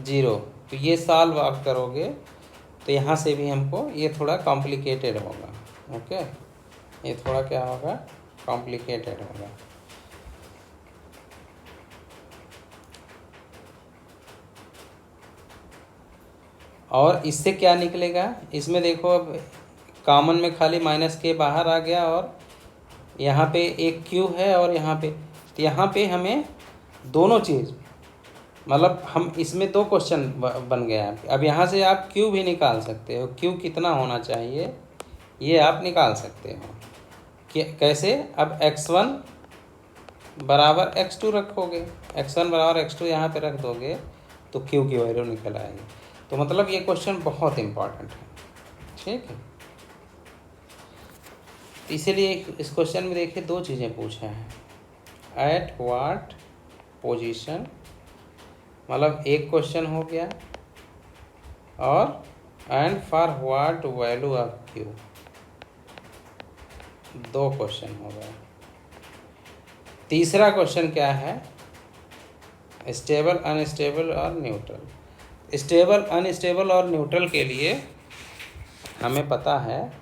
0, तो ये सॉल्व आप करोगे तो यहाँ से भी हमको ये थोड़ा कॉम्प्लिकेटेड होगा, ओके, ये थोड़ा क्या होगा, कॉम्प्लिकेटेड होगा। और इससे क्या निकलेगा, इसमें देखो अब कॉमन में खाली माइनस के बाहर आ गया और यहाँ पे एक क्यू है और यहाँ पे, तो यहाँ पे हमें दोनों चीज़, मतलब हम इसमें दो क्वेश्चन बन गया है। अब यहाँ से आप क्यू भी निकाल सकते हो, क्यू कितना होना चाहिए ये आप निकाल सकते हो कि कैसे। अब x1 बराबर x2 रखोगे, x1 बराबर x2 यहाँ पे रख दोगे तो क्यू की वैल्यू निकल आएगी। तो मतलब ये क्वेश्चन बहुत इम्पॉर्टेंट है, ठीक है। इसीलिए इस क्वेश्चन में देखिए दो चीज़ें पूछा है, एट व्हाट पोजीशन, मतलब एक क्वेश्चन हो गया, और and for what value of Q, दो क्वेश्चन हो गए। तीसरा क्वेश्चन क्या है, स्टेबल अनस्टेबल और न्यूट्रल। स्टेबल अनस्टेबल और न्यूट्रल के लिए हमें पता है,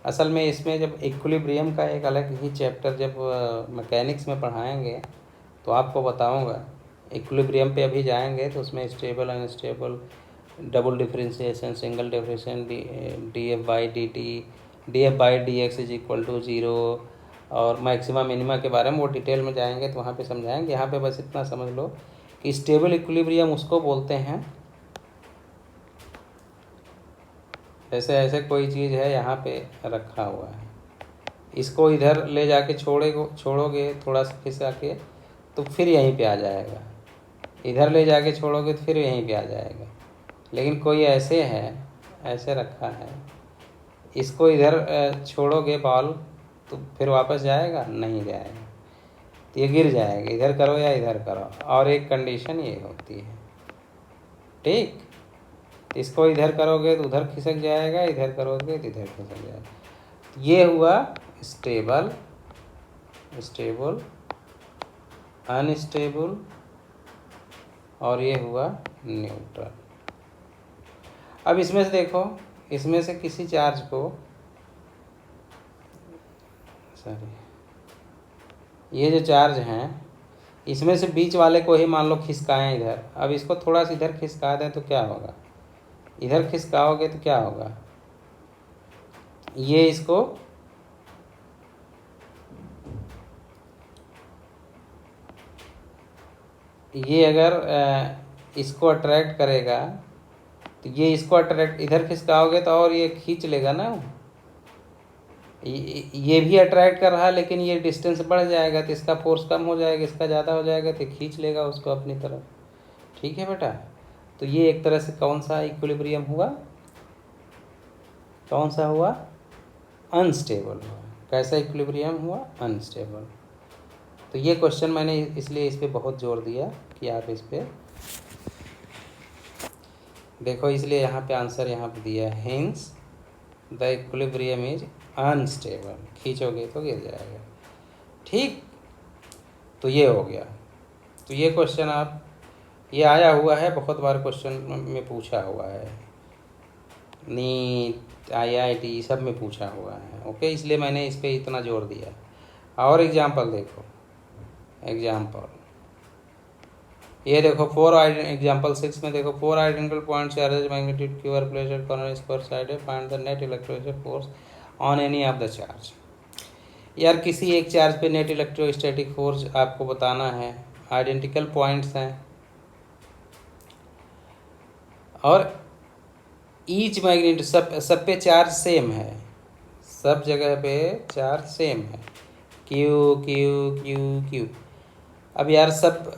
असल में इसमें जब इक्विलिब्रियम का एक अलग ही चैप्टर जब मैकेनिक्स में पढ़ाएंगे तो आपको बताऊंगा। इक्विलिब्रियम पे अभी जाएंगे तो उसमें stable unstable, double differentiation, single differentiation, d f by d x is equal to 0, और मैक्सिमा मिनिमा के बारे में वो डिटेल में जाएंगे तो वहाँ पे समझाएंगे। यहाँ पे बस इतना समझ लो कि स्टेबल इक्विलिब्रियम उसको बोलते हैं, जैसे ऐसे कोई चीज़ है यहाँ पे रखा हुआ है, इसको इधर ले जाके छोड़ोगे थोड़ा सा खिसका के तो फिर यहीं पे आ जाएगा, इधर ले जाके छोड़ोगे तो फिर यहीं पे आ जाएगा। लेकिन कोई ऐसे है, ऐसे रखा है, इसको इधर छोड़ोगे बॉल तो फिर वापस जाएगा, नहीं जाएगा, तो ये गिर जाएगा, इधर करो या इधर करो। और एक कंडीशन ये होती है, ठीक, इसको इधर करोगे तो उधर खिसक जाएगा, इधर करोगे तो इधर खिसक जाएगा। ये हुआ स्टेबल, स्टेबल, अनस्टेबल, और ये हुआ न्यूट्रल। अब इसमें से देखो, इसमें से किसी चार्ज को, सॉरी, ये जो चार्ज हैं इसमें से बीच वाले को ही मान लो खिसकाएं इधर। अब इसको थोड़ा सा इधर खिसका दें तो क्या होगा, इधर खिसकाओगे तो क्या होगा, ये इसको ये अगर इसको अट्रैक्ट करेगा तो ये इसको अट्रैक्ट, इधर खिसकाओगे तो और ये खींच लेगा ना, ये भी अट्रैक्ट कर रहा है लेकिन ये डिस्टेंस बढ़ जाएगा तो इसका फोर्स कम हो जाएगा, इसका ज़्यादा हो जाएगा तो खींच लेगा उसको अपनी तरफ, ठीक है बेटा। तो ये एक तरह से कौन सा इक्विलिब्रियम हुआ, कौन सा हुआ, अनस्टेबल हुआ। कैसा इक्विलिब्रियम हुआ, अनस्टेबल। तो ये क्वेश्चन मैंने इसलिए इस पर बहुत जोर दिया कि आप इस पर देखो, इसलिए यहाँ पे आंसर यहाँ पे दिया है, hence the equilibrium is unstable, खींचोगे तो गिर जाएगा, ठीक। तो ये हो गया। तो ये क्वेश्चन आप, ये आया हुआ है बहुत बार, क्वेश्चन में पूछा हुआ है, नीट IIT सब में पूछा हुआ है, ओके, इसलिए मैंने इस पर इतना जोर दिया। और एग्जाम्पल देखो, एग्जाम्पल ये देखो, एग्जाम्पल 6 में देखो, 4 identical point charges magnitude Q R placed at corner square side, find the net electrostatic force on any of the charge. यार किसी एक चार्ज पे नेट इलेक्ट्रोस्टैटिक फोर्स आपको बताना है, आइडेंटिकल पॉइंट्स हैं और ईच मैग्नीट्यूड सब पे चार्ज सेम है, सब जगह पे चार्ज सेम है, क्यू क्यू क्यू क्यू। अब यार सब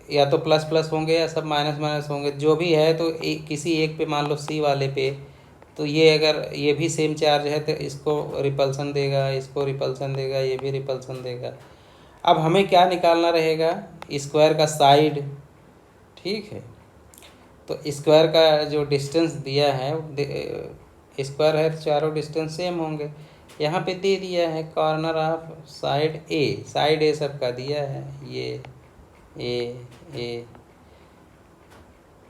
या तो प्लस प्लस होंगे या सब माइनस माइनस होंगे, जो भी है तो किसी एक पे मान लो सी वाले पे, तो ये अगर ये भी सेम चार्ज है तो इसको रिपल्सन देगा, इसको रिपल्सन देगा, ये भी रिपल्सन देगा। अब हमें क्या निकालना रहेगा, स्क्वायर का साइड, ठीक है। तो स्क्वायर का जो डिस्टेंस दिया है, स्क्वायर है तो चारों डिस्टेंस सेम होंगे। यहाँ पे दे दिया है corner of side A, side A सबका दिया है, ये ए।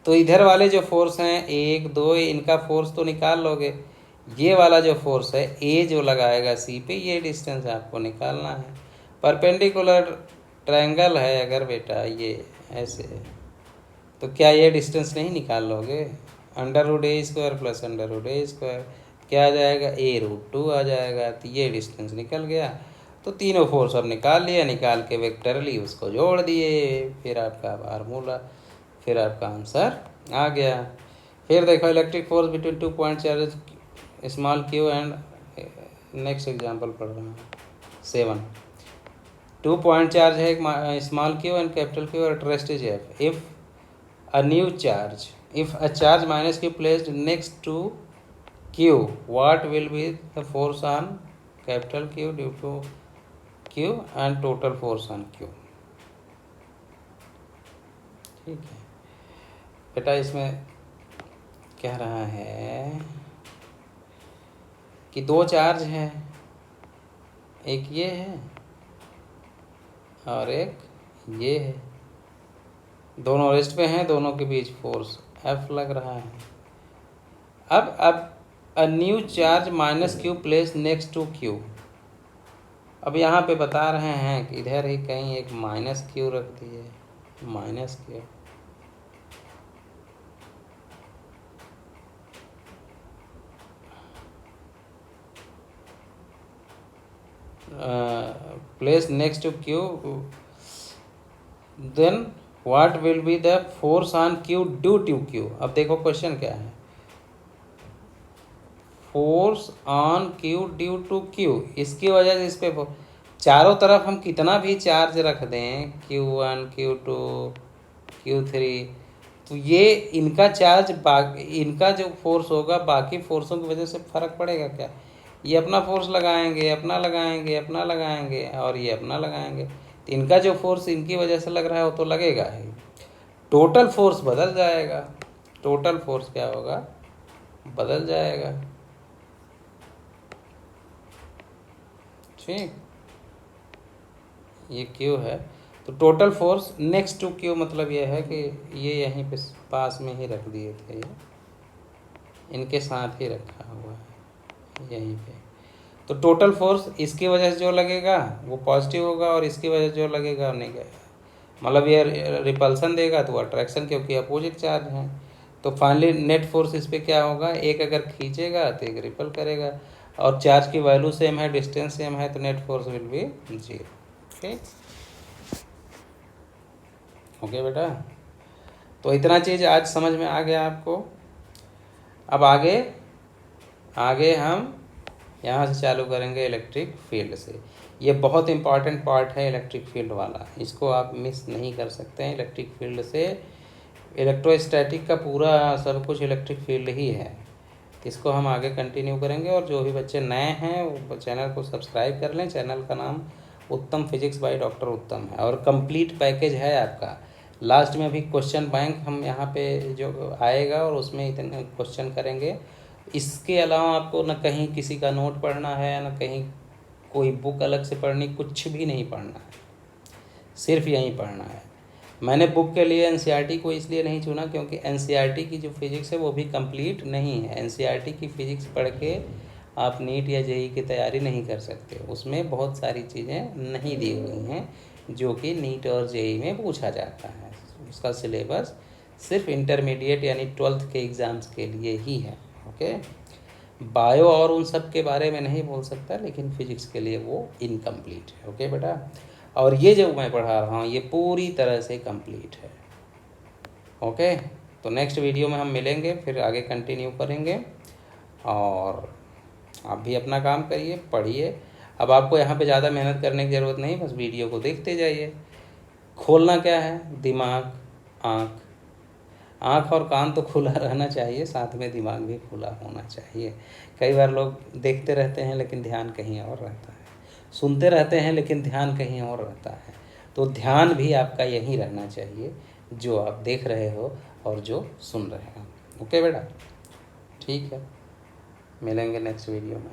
तो इधर वाले जो फोर्स हैं 1 2, इनका फोर्स तो निकाल लोगे। ये वाला जो फोर्स है ए जो लगाएगा सी पे, ये डिस्टेंस आपको निकालना है। परपेंडिकुलर ट्रायंगल है अगर बेटा ये ऐसे, तो क्या ये डिस्टेंस नहीं निकाल लोगे, √a² प्लस √a², क्या आ जाएगा, a√2 आ जाएगा। तो ये डिस्टेंस निकल गया। तो तीनों फोर्स अब निकाल लिया, निकाल के वेक्टरली उसको जोड़ दिए, फिर आपका फार्मूला, फिर आपका आंसर आ गया। फिर देखो electric force between 2 point charge small Q and, next example पढ़ रहा हूँ 7। 2 पॉइंट चार्ज है एक small Q and capital Q और rest is F. If a new charge, if a charge minus q placed next to q, what will be the force on capital Q due to q and total force on q। ठीक है बेटा, इसमें कह रहा है कि दो charge है, एक ये है और एक ये है, दोनों रेस्ट पे हैं, दोनों के बीच फोर्स F लग रहा है। अब a new charge -q place next to q। अब यहाँ पे बता रहे हैं कि इधर ही कहीं एक -q रख दिए, -q। Place next to q, then what will be the force on q due to q। अब देखो क्वेश्चन क्या है, force on q due to q, इसकी वजह से इस पे चारों तरफ हम कितना भी चार्ज रख दें, Q1 Q2 Q3, तो ये इनका चार्ज इनका जो फोर्स होगा बाकी फोर्सों की वजह से फर्क पड़ेगा क्या। ये अपना फोर्स लगाएंगे, अपना लगाएंगे, अपना लगाएंगे और ये अपना लगाएंगे, तो इनका जो फोर्स इनकी वजह से लग रहा है वो तो लगेगा ही, टोटल फोर्स बदल जाएगा। टोटल फोर्स क्या होगा, बदल जाएगा। ठीक, ये Q है तो total force next to Q, मतलब ये है कि ये यहीं पे पास में ही रख दिए थे, ये इनके साथ ही रखा हुआ है यहीं पे। तो टोटल फोर्स इसकी वजह से जो लगेगा वो पॉजिटिव होगा और इसकी वजह से जो लगेगा नेगेटिव, मतलब ये रिपल्सन देगा तो अट्रैक्शन, क्योंकि अपोजिट चार्ज है। तो फाइनली नेट फोर्स इस पर क्या होगा, एक अगर खींचेगा तो एक रिपल करेगा, और चार्ज की वैल्यू सेम है, डिस्टेंस सेम है, तो नेट फोर्स विल बी 0। ठीक, ओके बेटा, तो इतना चीज़ आज समझ में आ गया आपको। अब आगे हम यहाँ से चालू करेंगे इलेक्ट्रिक फील्ड से। ये बहुत इंपॉर्टेंट पार्ट है इलेक्ट्रिक फील्ड वाला, इसको आप मिस नहीं कर सकते हैं। इलेक्ट्रिक फील्ड से इलेक्ट्रोस्टैटिक का पूरा सब कुछ इलेक्ट्रिक फील्ड ही है, इसको हम आगे कंटिन्यू करेंगे। और जो भी बच्चे नए हैं वो चैनल को सब्सक्राइब कर लें। चैनल का नाम उत्तम फिजिक्स बाय डॉक्टर उत्तम है और कंप्लीट पैकेज है आपका। लास्ट में अभी क्वेश्चन बैंक हम यहाँ पे जो आएगा और उसमें इतने क्वेश्चन करेंगे। इसके अलावा आपको न कहीं किसी का नोट पढ़ना है, न कहीं कोई बुक अलग से पढ़नी, कुछ भी नहीं पढ़ना है, सिर्फ यहीं पढ़ना है। मैंने बुक के लिए एनसीईआरटी को इसलिए नहीं चुना क्योंकि एनसीईआरटी की जो फिज़िक्स है वो भी कंप्लीट नहीं है। एनसीईआरटी की फ़िज़िक्स पढ़ के आप नीट या जेईई की तैयारी नहीं कर सकते, उसमें बहुत सारी चीज़ें नहीं दी हुई हैं जो कि नीट और जेईई में पूछा जाता है। उसका सिलेबस सिर्फ इंटरमीडिएट यानी 12th के एग्ज़ाम्स के लिए ही है। ओके, बायो और उन सब के बारे में नहीं बोल सकता, लेकिन फ़िज़िक्स के लिए वो इनकम्प्लीट है। ओके बेटा, और ये जो मैं पढ़ा रहा हूँ ये पूरी तरह से कंप्लीट है। ओके, तो नेक्स्ट वीडियो में हम मिलेंगे, फिर आगे कंटिन्यू करेंगे। और आप भी अपना काम करिए, पढ़िए। अब आपको यहाँ पे ज़्यादा मेहनत करने की ज़रूरत नहीं, बस वीडियो को देखते जाइए। खोलना क्या है, दिमाग, आँख और कान तो खुला रहना चाहिए, साथ में दिमाग भी खुला होना चाहिए। कई बार लोग देखते रहते हैं लेकिन ध्यान कहीं और रहता है, सुनते रहते हैं लेकिन ध्यान कहीं और रहता है। तो ध्यान भी आपका यहीं रहना चाहिए, जो आप देख रहे हो और जो सुन रहे हो। ओके बेटा, ठीक है, मिलेंगे नेक्स्ट वीडियो में।